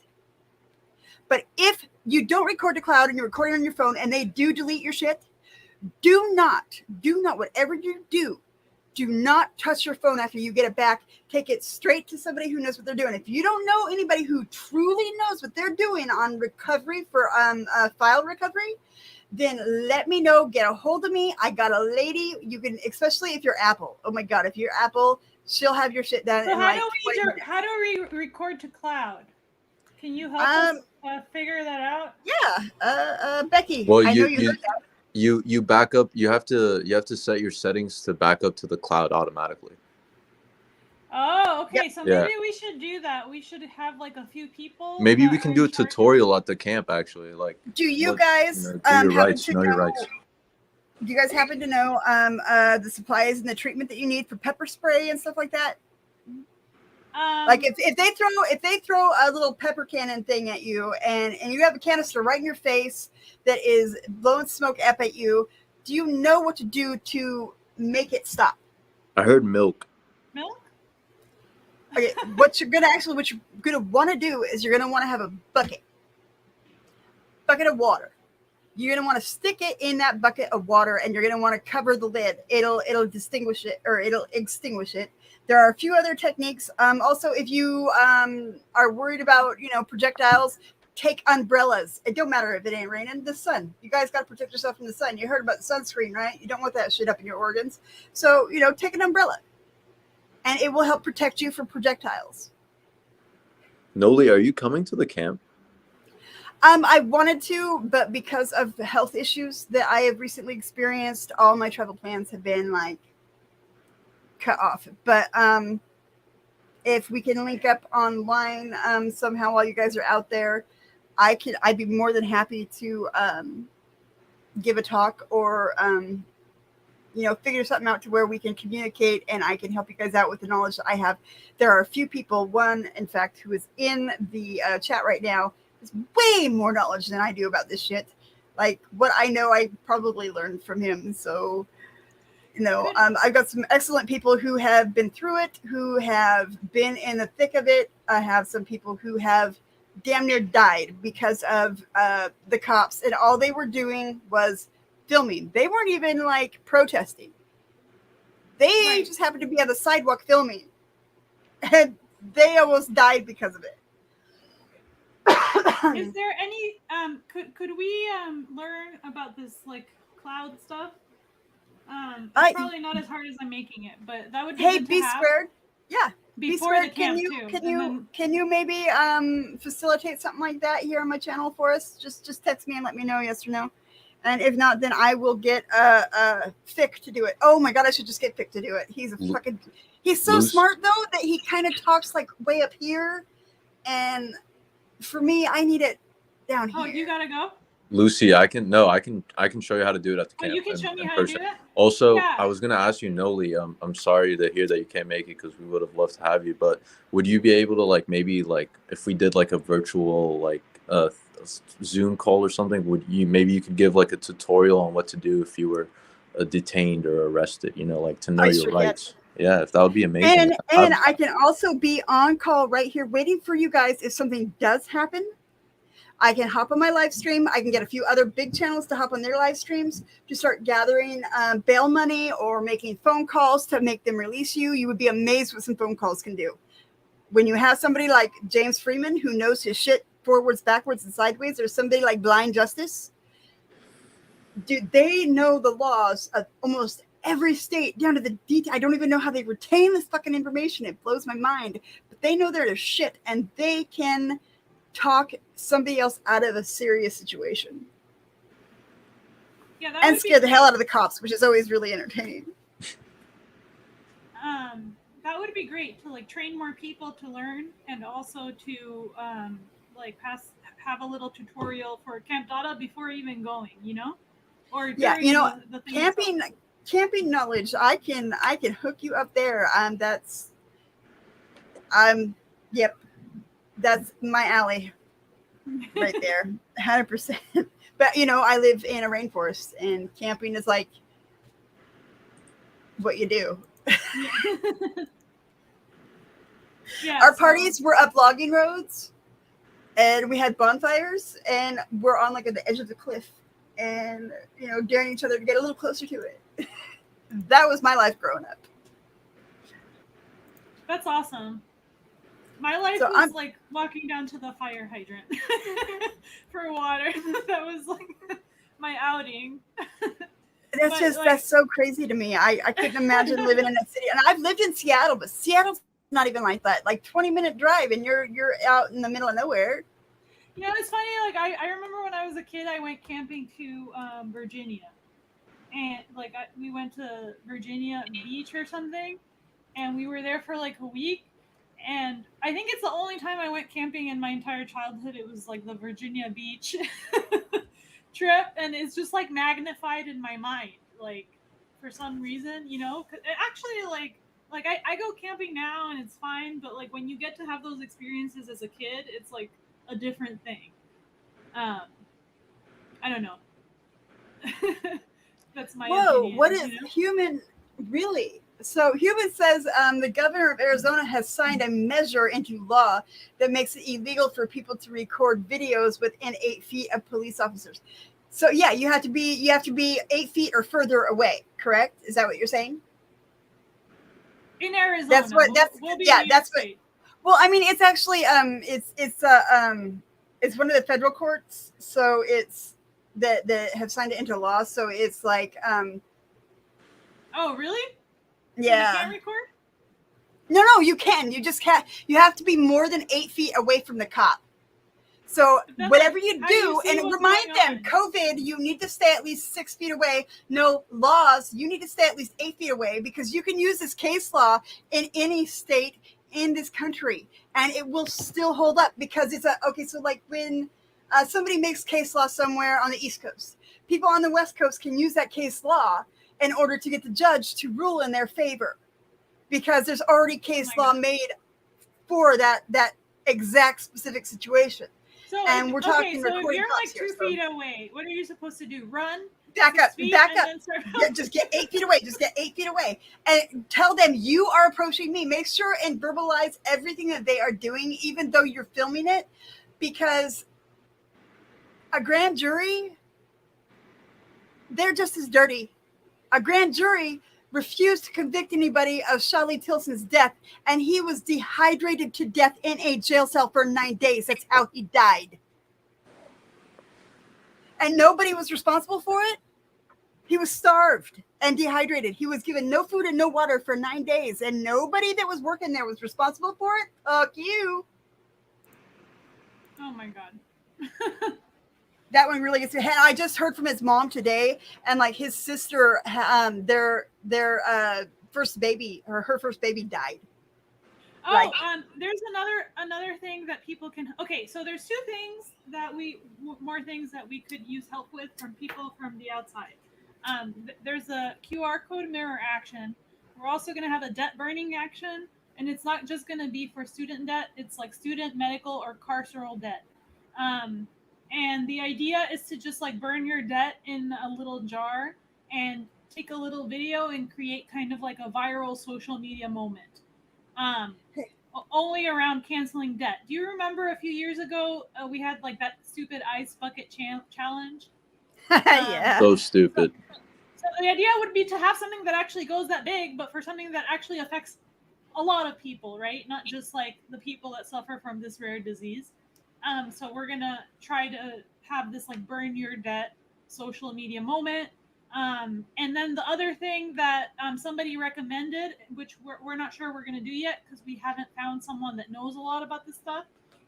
But if you don't record to cloud and you're recording on your phone and they do delete your shit, do not, whatever you do not touch your phone after you get it back. Take it straight to somebody who knows what they're doing. If you don't know anybody who truly knows what they're doing on recovery for file recovery, then let me know. Get a hold of me. I got a lady. You can, especially if you're Apple. Oh my God, if you're Apple, she'll have your shit done. So how do we record to cloud? Can you help us figure that out? Yeah, Becky. Well, I know you heard that. You back up. You have to set your settings to back up to the cloud automatically. Oh, okay. Yep. So maybe we should do that. We should have like a few people. Maybe we can do a tutorial at the camp. Actually, like. Do you guys do your rights? Know your rights. Do you guys happen to know the supplies and the treatment that you need for pepper spray and stuff like that? Like if they throw a little pepper cannon thing at you and you have a canister right in your face that is blowing smoke up at you, do you know what to do to make it stop? I heard milk. Milk? Okay, what you're gonna want to do is you're gonna want to have a bucket of water. You're gonna want to stick it in that bucket of water, and you're gonna want to cover the lid. It'll distinguish it, or it'll extinguish it. There are a few other techniques. Also, if you are worried about projectiles, take umbrellas. It don't matter if it ain't raining. The sun. You guys got to protect yourself from the sun. You heard about the sunscreen, right? You don't want that shit up in your organs. So take an umbrella. And it will help protect you from projectiles. Noli, are you coming to the camp? I wanted to, but because of the health issues that I have recently experienced, all my travel plans have been like cut off. But if we can link up online somehow while you guys are out there, I'd be more than happy to give a talk or figure something out to where we can communicate and I can help you guys out with the knowledge that I have. There are a few people, one in fact who is in the chat right now, has way more knowledge than I do about this shit. Like what I know, I probably learned from him. So I've got some excellent people who have been through it, who have been in the thick of it. I have some people who have damn near died because of the cops, and all they were doing was filming. They weren't even like protesting. They just happened to be on the sidewalk filming, and they almost died because of it. Is there any could we learn about this like cloud stuff? It's probably not as hard as I'm making it, but that would be good to B have squared. Yeah. before the camp Can you maybe facilitate something like that here on my channel for us? Just text me and let me know yes or no. And if not, then I will get Fick to do it. Oh my god, I should just get Fick to do it. He's so smart though that he kind of talks like way up here, and for me, I need it down here. Oh, you gotta go? Lucy, I can show you how to do it at the camp. You can show me how to do it? Also, yeah. I was gonna ask you, Noli. I'm sorry to hear that you can't make it because we would have loved to have you. But would you be able to like maybe like if we did like a virtual like Zoom call or something? Maybe you could give like a tutorial on what to do if you were detained or arrested? Like to know your rights. Yeah, if that would be amazing. And I can also be on call right here waiting for you guys if something does happen. I can hop on my live stream. I can get a few other big channels to hop on their live streams to start gathering bail money or making phone calls to make them release you. You would be amazed what some phone calls can do. When you have somebody like James Freeman who knows his shit forwards, backwards, and sideways, or somebody like Blind Justice, dude, they know the laws of almost every state down to the detail. I don't even know how they retain this fucking information. It blows my mind. But they know their shit, and they can talk somebody else out of a serious situation. Yeah, and scare the hell out of the cops, which is always really entertaining. That would be great to like train more people to learn, and also to have a little tutorial for Camp Dada before even going, or the camping knowledge. I can hook you up there. Yep. That's my alley right there, 100%. But, I live in a rainforest, and camping is like what you do. Yeah, our parties were up logging roads, and we had bonfires, and we're on like at the edge of the cliff, and, daring each other to get a little closer to it. That was my life growing up. That's awesome. My life was like walking down to the fire hydrant for water. That was like my outing. That's so crazy to me. I couldn't imagine living in a city. And I've lived in Seattle, but Seattle's not even like that. Like 20-minute drive and you're out in the middle of nowhere. It's funny. Like I remember when I was a kid, I went camping to Virginia. And like we went to Virginia Beach or something. And we were there for like a week. And I think it's the only time I went camping in my entire childhood. It was like the Virginia Beach trip, and it's just like magnified in my mind, like for some reason, actually like I go camping now and it's fine, but like when you get to have those experiences as a kid, it's like a different thing. I don't know. That's my opinion. What is human really? So Human says the governor of Arizona has signed a measure into law that makes it illegal for people to record videos within 8 feet of police officers. So yeah, you have to be 8 feet or further away. Correct? Is that what you're saying? In Arizona. That's what. Well, I mean, it's actually it's one of the federal courts, so it's that have signed it into law. So it's like Oh, really? Yeah. You can't record? No, you can. You just can't. You have to be more than 8 feet away from the cop. So Then, whatever like, you how do you do, see and what's remind going them, COVID, you need to stay at least 6 feet away. No laws, you need to stay at least 8 feet away, because you can use this case law in any state in this country, and it will still hold up, because it's okay. So like when somebody makes case law somewhere on the East Coast, people on the West Coast can use that case law in order to get the judge to rule in their favor, because there's already case law made for that exact specific situation. So And we're talking so if recording you're cops like here, 2 feet away, what are you supposed to do? Run? back 6 up, feet back and up. then start Yeah, just get 8 feet away. Just get 8 feet away, and tell them you are approaching me. Make sure and verbalize everything that they are doing, even though you're filming it, because a grand jury, they're just as dirty. A grand jury refused to convict anybody of Charlie Tilson's death, and he was dehydrated to death in a jail cell for 9 days. That's how he died. And nobody was responsible for it. He was starved and dehydrated. He was given no food and no water for 9 days, and nobody that was working there was responsible for it. Fuck you. Oh my God. That one really gets me. And I just heard from his mom today, and like his sister, their first baby, or her first baby, died. Oh, Like- there's another thing that people can. Okay, so there's more things that we could use help with from people from the outside. There's a QR code mirror action. We're also going to have a debt burning action, and it's not just going to be for student debt. It's like student, medical, or carceral debt. And the idea is to just like burn your debt in a little jar and take a little video and create kind of like a viral social media moment. Only around canceling debt. Do you remember a few years ago we had like that stupid ice bucket challenge? Yeah. So stupid. So the idea would be to have something that actually goes that big, but for something that actually affects a lot of people, right? Not just like the people that suffer from this rare disease. So we're gonna try to have this like burn your debt social media moment. And then the other thing that somebody recommended, which we're not sure we're going to do yet because we haven't found someone that knows a lot about this stuff,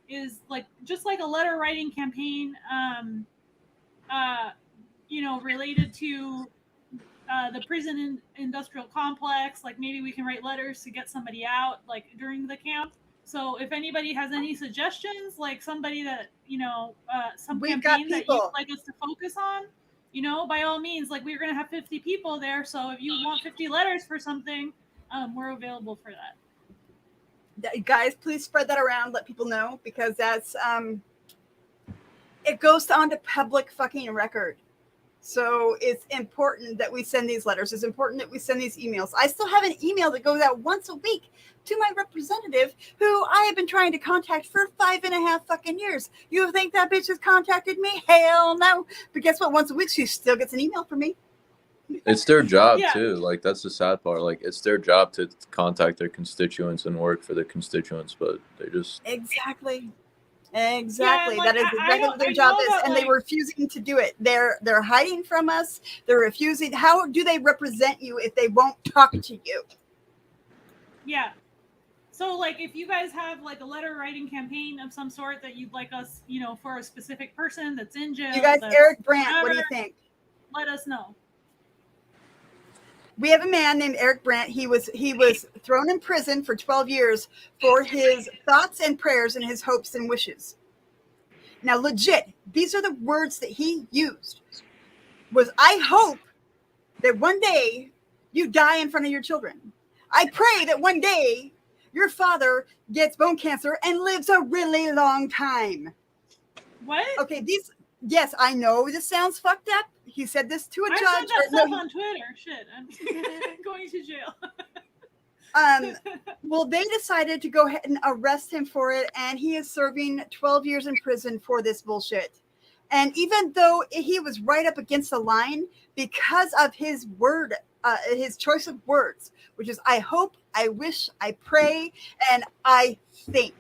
is like just like a letter writing campaign, related to the prison industrial complex. Like maybe we can write letters to get somebody out like during the camp. So if anybody has any suggestions, like somebody that, some We've got campaign that people. you'd like us to focus on, by all means, like we're going to have 50 people there. So if you want 50 letters for something, we're available for that. Guys, please spread that around. Let people know, because that's it goes on to public fucking record. So it's important that we send these letters. It's important that we send these emails. I still have an email that goes out once a week to my representative, who I have been trying to contact for 5.5 fucking years. You think that bitch has contacted me? Hell no. But guess what? Once a week, she still gets an email from me. It's their job Yeah. too. Like that's the sad part. Like it's their job to contact their constituents and work for their constituents, but they just Exactly. Yeah, like, That is exactly what their job is, and they like, were refusing to do it. They're hiding from us. They're refusing. How do they represent you if they won't talk to you? Yeah. So like if you guys have like a letter writing campaign of some sort that you'd like us, for a specific person that's in jail. You guys, that's Eric Brandt, what do you whatever, think? Let us know. We have a man named Eric Brandt. He was thrown in prison for 12 years for his thoughts and prayers and his hopes and wishes. Now, legit, these are the words that he used. Was, I hope that one day you die in front of your children. I pray that one day your father gets bone cancer and lives a really long time. What? Okay, yes, I know this sounds fucked up. He said this to a I judge. said that stuff on Twitter. Shit, I'm going to jail. Well, they decided to go ahead and arrest him for it, and he is serving 12 years in prison for this bullshit. And even though he was right up against the line, because of his his choice of words, which is I hope, I wish, I pray, and I think.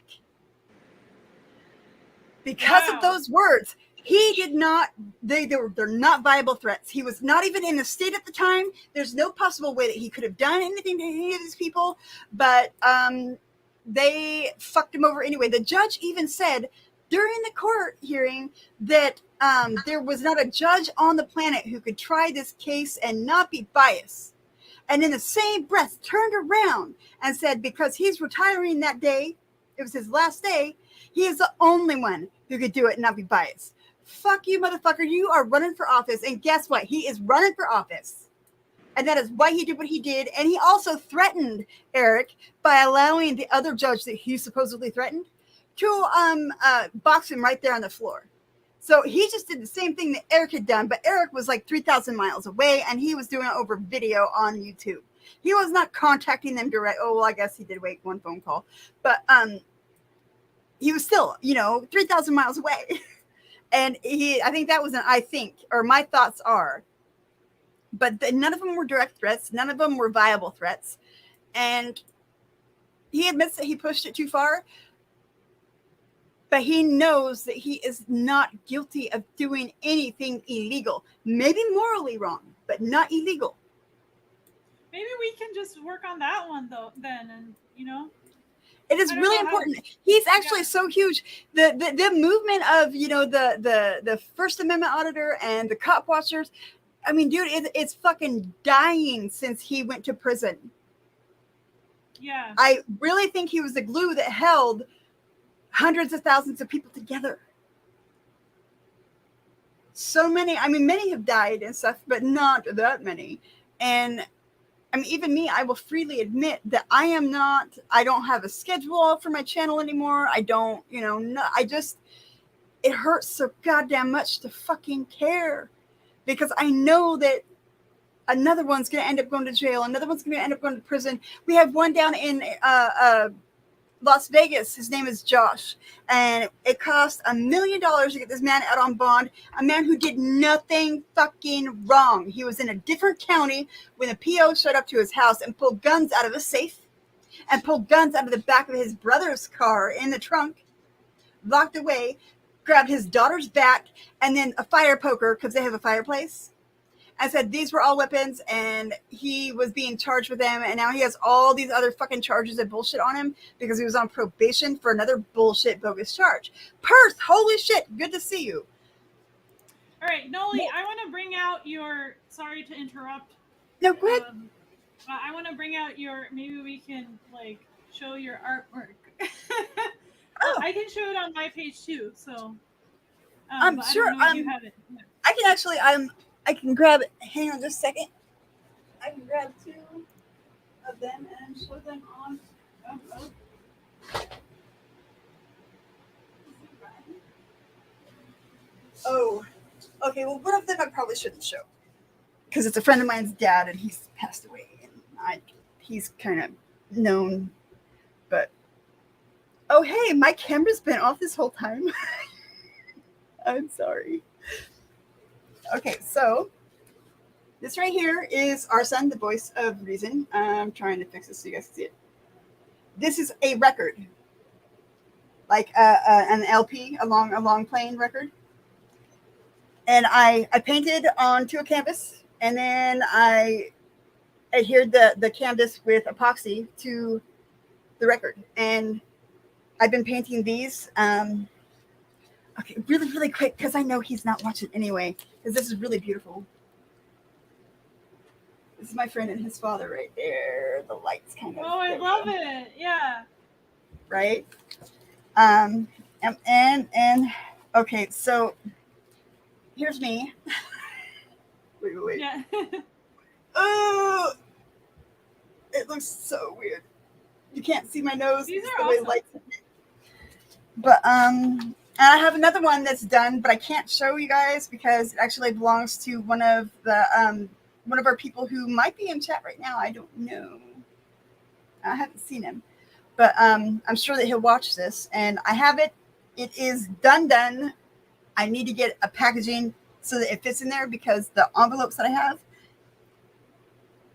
Because of those words, he did not, they're not viable threats. He was not even in the state at the time. There's no possible way that he could have done anything to any of these people, but they fucked him over anyway. The judge even said during the court hearing that there was not a judge on the planet who could try this case and not be biased. And in the same breath, turned around and said, because he's retiring that day, it was his last day, he is the only one who could do it and not be biased. Fuck you, motherfucker. You are running for office. And guess what? He is running for office. And that is why he did what he did. And he also threatened Eric by allowing the other judge that he supposedly threatened to box him right there on the floor. So he just did the same thing that Eric had done, but Eric was like 3,000 miles away, and he was doing it over video on YouTube. He was not contacting them direct. Oh, well, I guess he did make one phone call, but he was still, 3,000 miles away. And I think that was my thoughts are, but none of them were direct threats. None of them were viable threats. And he admits that he pushed it too far. But he knows that he is not guilty of doing anything illegal. Maybe morally wrong, but not illegal. Maybe we can just work on that one though. Then, and it is really important. He's actually so huge. The movement of the First Amendment auditor and the cop watchers. I mean, dude, it's fucking dying since he went to prison. Yeah, I really think he was the glue that held hundreds of thousands of people together. So many, many have died and stuff, but not that many. And even me, I will freely admit that I don't have a schedule for my channel anymore. I don't, it hurts so goddamn much to fucking care, because I know that another one's going to end up going to jail. Another one's going to end up going to prison. We have one down in, Las Vegas. His name is Josh, and it cost $1 million to get this man out on bond. A man who did nothing fucking wrong. He was in a different county when the PO showed up to his house and pulled guns out of a safe and pulled guns out of the back of his brother's car in the trunk, locked away, grabbed his daughter's bat, and then a fire poker, because they have a fireplace, and said these were all weapons, and he was being charged with them, and now he has all these other fucking charges of bullshit on him because he was on probation for another bullshit bogus charge. Perth, holy shit, good to see you. All right, Noli, I want to bring out your, sorry to interrupt. No, go ahead. I want to bring out maybe we can show your artwork. I can show it on my page too, so. I'm sure. I don't know if you have it. Yeah. I can actually, I can grab it. Hang on just a second. I can grab two of them and show them on. Oh, okay. Well, one of them I probably shouldn't show because it's a friend of mine's dad, and he's passed away, and he's kind of known. But oh, hey, my camera's been off this whole time. I'm sorry. Okay, so this right here is our son, the voice of reason. I'm trying to fix this so you guys can see it. This is a record, like an LP, a long playing record. And I painted onto a canvas, and then I adhered the canvas with epoxy to the record. And I've been painting these. Okay, really, really quick, because I know he's not watching anyway, because this is really beautiful. This is my friend and his father right there. The light's kind of... Oh, I love it. Yeah. Right? And okay, so here's me. Wait. Yeah. Oh! It looks so weird. You can't see my nose. These the are way awesome. lights hit me. But, I have another one that's done, but I can't show you guys because it actually belongs to one of our people who might be in chat right now. I don't know. I haven't seen him, but I'm sure that he'll watch this. And I have it. It is done. I need to get a packaging so that it fits in there because the envelopes that I have,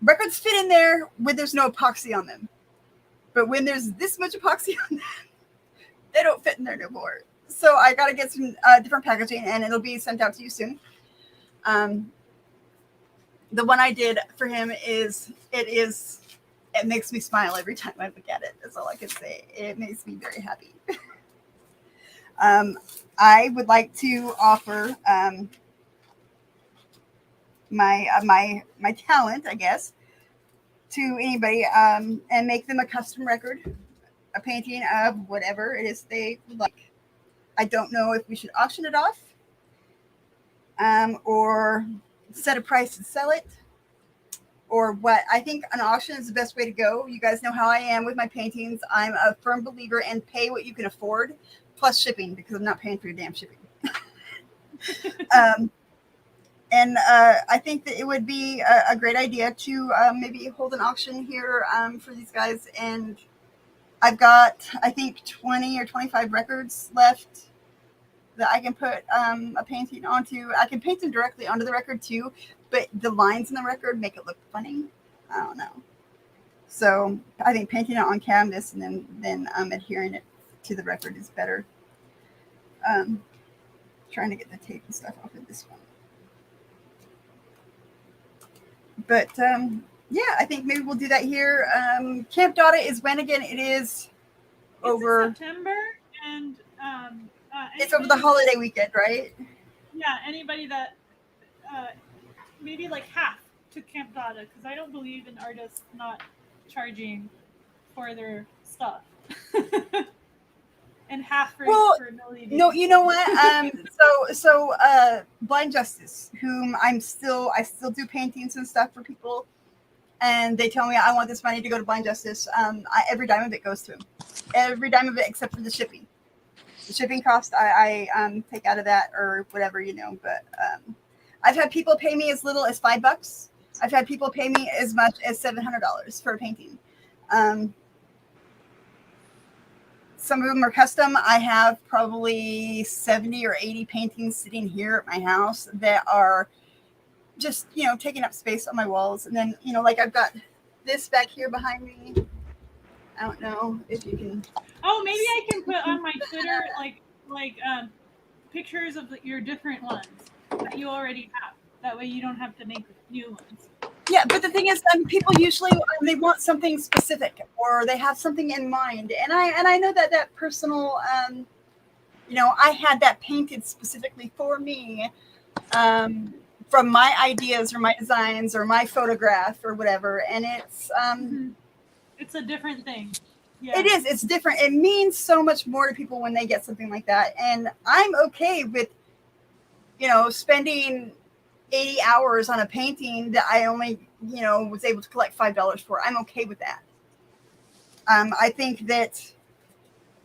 records fit in there when there's no epoxy on them. But when there's this much epoxy on them, they don't fit in there no more. So I got to get some different packaging, and it'll be sent out to you soon. The one I did for him it makes me smile every time I look at it. That's all I can say. It makes me very happy. I would like to offer my talent, I guess, to anybody, and make them a custom record, a painting of whatever it is they would like. I don't know if we should auction it off, or set a price and sell it, or what. I think an auction is the best way to go. You guys know how I am with my paintings. I'm a firm believer in pay what you can afford, plus shipping, because I'm not paying for your damn shipping. And I think that it would be a great idea to maybe hold an auction here for these guys. And I've got, I think, 20 or 25 records left that I can put a painting onto. I can paint them directly onto the record too, but the lines in the record make it look funny. I don't know. So I think painting it on canvas and then adhering it to the record is better. Trying to get the tape and stuff off of this one. But yeah, I think maybe we'll do that here. Camp Dada is when again? It is over September, and it's over the holiday weekend, right? Yeah, anybody that maybe like half to Camp Dada, because I don't believe in artists not charging for their stuff. And half for ability. No, you know what? So Blind Justice, whom I still do paintings and stuff for people, and they tell me I want this money to go to Blind Justice. Every dime of it goes to him. Every dime of it except for the shipping. The shipping cost I take out of that or whatever, you know. But I've had people pay me as little as $5. I've had people pay me as much as $700 for a painting. Some of them are custom. I have probably 70 or 80 paintings sitting here at my house that are just, you know, taking up space on my walls. And then, you know, like I've got this back here behind me. I don't know if you can. Oh, maybe I can put on my Twitter like pictures of your different ones that you already have. That way you don't have to make new ones. Yeah, but the thing is, people usually they want something specific, or they have something in mind, and I know that personal, you know, I had that painted specifically for me, from my ideas or my designs or my photograph or whatever, and it's a different thing. Yeah. It is. It's different. It means so much more to people when they get something like that, and I'm okay with, you know, spending 80 hours on a painting that I only, you know, was able to collect $5 for. I'm okay with that. I think that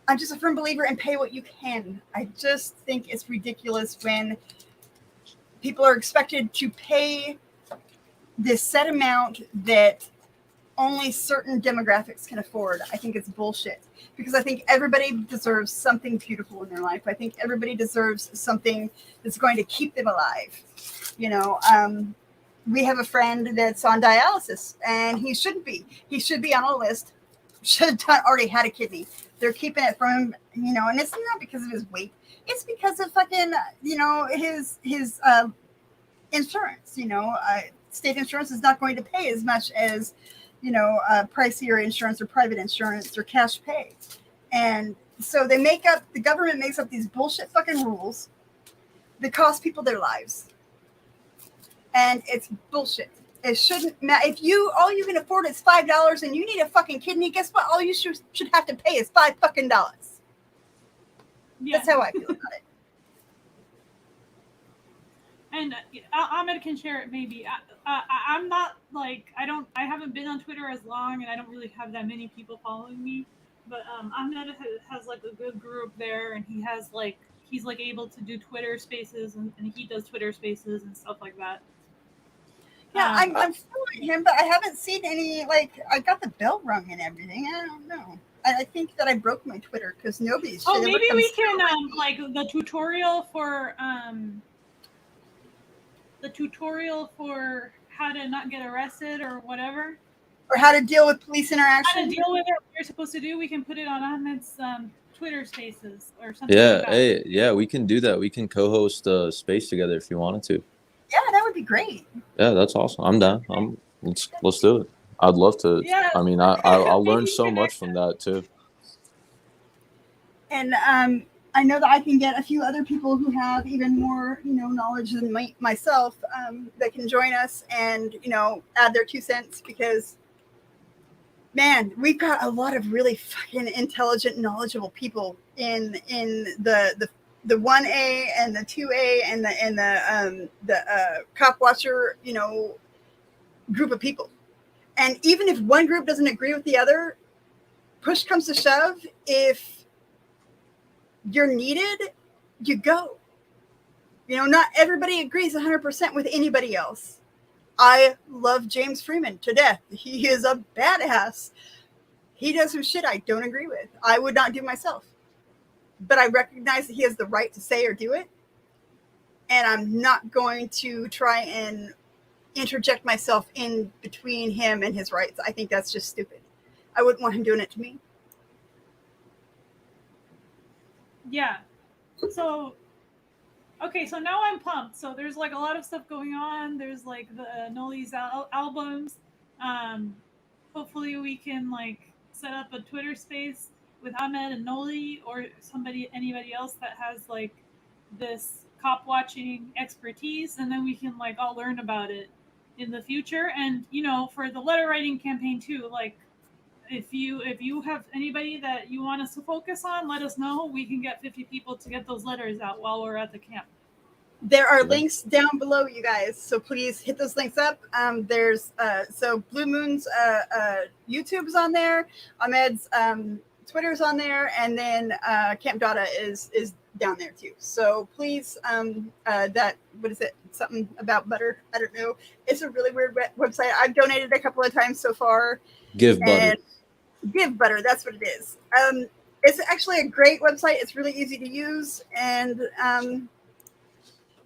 I'm just a firm believer in pay what you can. I just think it's ridiculous when people are expected to pay this set amount that only certain demographics can afford. I think it's bullshit, because I think everybody deserves something beautiful in their life. I think everybody deserves something that's going to keep them alive. You know, we have a friend that's on dialysis, and he shouldn't be. He should be on a list. Should have already had a kidney. They're keeping it from him, you know, and it's not because of his weight. It's because of fucking, you know, his insurance. You know, state insurance is not going to pay as much as, you know, pricier insurance or private insurance or cash pay. And so the government makes up these bullshit fucking rules that cost people their lives. And it's bullshit. It shouldn't matter. If all you can afford is $5 and you need a fucking kidney, guess what? All you should have to pay is $5 fucking. Yeah. That's how I feel about it. And Ahmed can share it maybe. I'm not like, I haven't been on Twitter as long, and I don't really have that many people following me. But Ahmed has like a good group there, and he's like able to do Twitter spaces, and he does Twitter spaces and stuff like that. Yeah, I'm following him, but I haven't seen any, like, I got the bell rung and everything. I don't know. I think that I broke my Twitter because nobody's. Oh, maybe we can like the tutorial for how to not get arrested or whatever, or how to deal with police interaction. How to deal with it, what you're supposed to do. We can put it on Ahmed's Twitter Spaces or something. Yeah, like that. hey, yeah, we can do that. We can co-host a space together if you wanted to. Yeah, that would be great. Yeah, that's awesome. I'm down. Let's do it. I'd love to. Yeah. I mean, I'll learn so much from that too. And I know that I can get a few other people who have even more, knowledge than myself that can join us and, add their 2 cents because, man, we've got a lot of really fucking intelligent, knowledgeable people in the 1A and the 2A and the cop watcher, group of people. And even if one group doesn't agree with the other, push comes to shove, if you're needed, you go. Not everybody agrees 100% with anybody else. I love James Freeman to death. He is a badass. He does some shit I don't agree with. I would not do myself. But I recognize that he has the right to say or do it. And I'm not going to try and interject myself in between him and his rights. I think that's just stupid. I wouldn't want him doing it to me. Yeah. So, okay, so now I'm pumped. So there's like a lot of stuff going on. There's like the Noli's albums. Hopefully we can like set up a Twitter space with Ahmed and Noli or anybody else that has like this cop watching expertise, and then we can like all learn about it in the future. And for the letter writing campaign too, like if you have anybody that you want us to focus on, let us know. We can get 50 people to get those letters out while we're at the camp. There are links down below, you guys, so please hit those links up. There's so Blue Moon's YouTube's on there, Ahmed's Twitter's on there, and then Camp Dada is down there too. So please, that, what is it? Something about butter? I don't know. It's a really weird website. I've donated a couple of times so far. Give butter. Give butter. That's what it is. It's actually a great website. It's really easy to use, and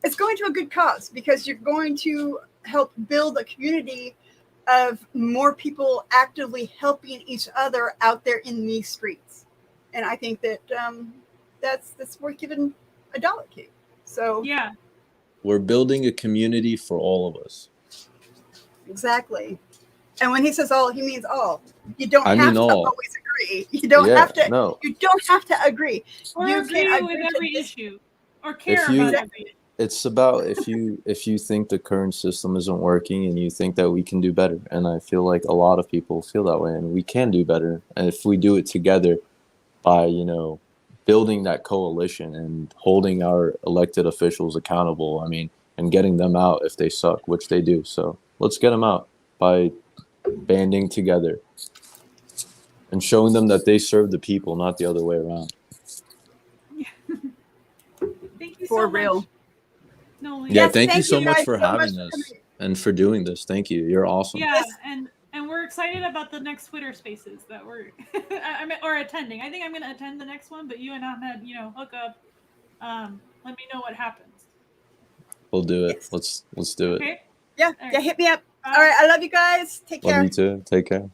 it's going to a good cause because you're going to help build a community of more people actively helping each other out there in these streets. And I think that that's worth giving $1 to. So yeah, we're building a community for all of us. Exactly. And when he says all, he means all. You don't have to all. always agree. You don't have to. No. You don't have to agree. Or you agree can with agree every to this. issue, or care about every issue. It's about if you think the current system isn't working and you think that we can do better. And I feel like a lot of people feel that way, and we can do better. And if we do it together by, building that coalition and holding our elected officials accountable, and getting them out if they suck, which they do. So let's get them out by banding together and showing them that they serve the people, not the other way around. Thank you For so real. much. No, Yeah, Yes, thank you so much guys for so having much us for coming. and for doing this. Thank you. You're awesome. yeah, and we're excited about the next Twitter Spaces that we're or attending. I think I'm going to attend the next one, but you and Ahmed, hook up. Let me know what happens. We'll do it. Yes. Let's do it. Okay. Yeah, All right. hit me up. Bye. All right, I love you guys. Take care. Love you too. Take care.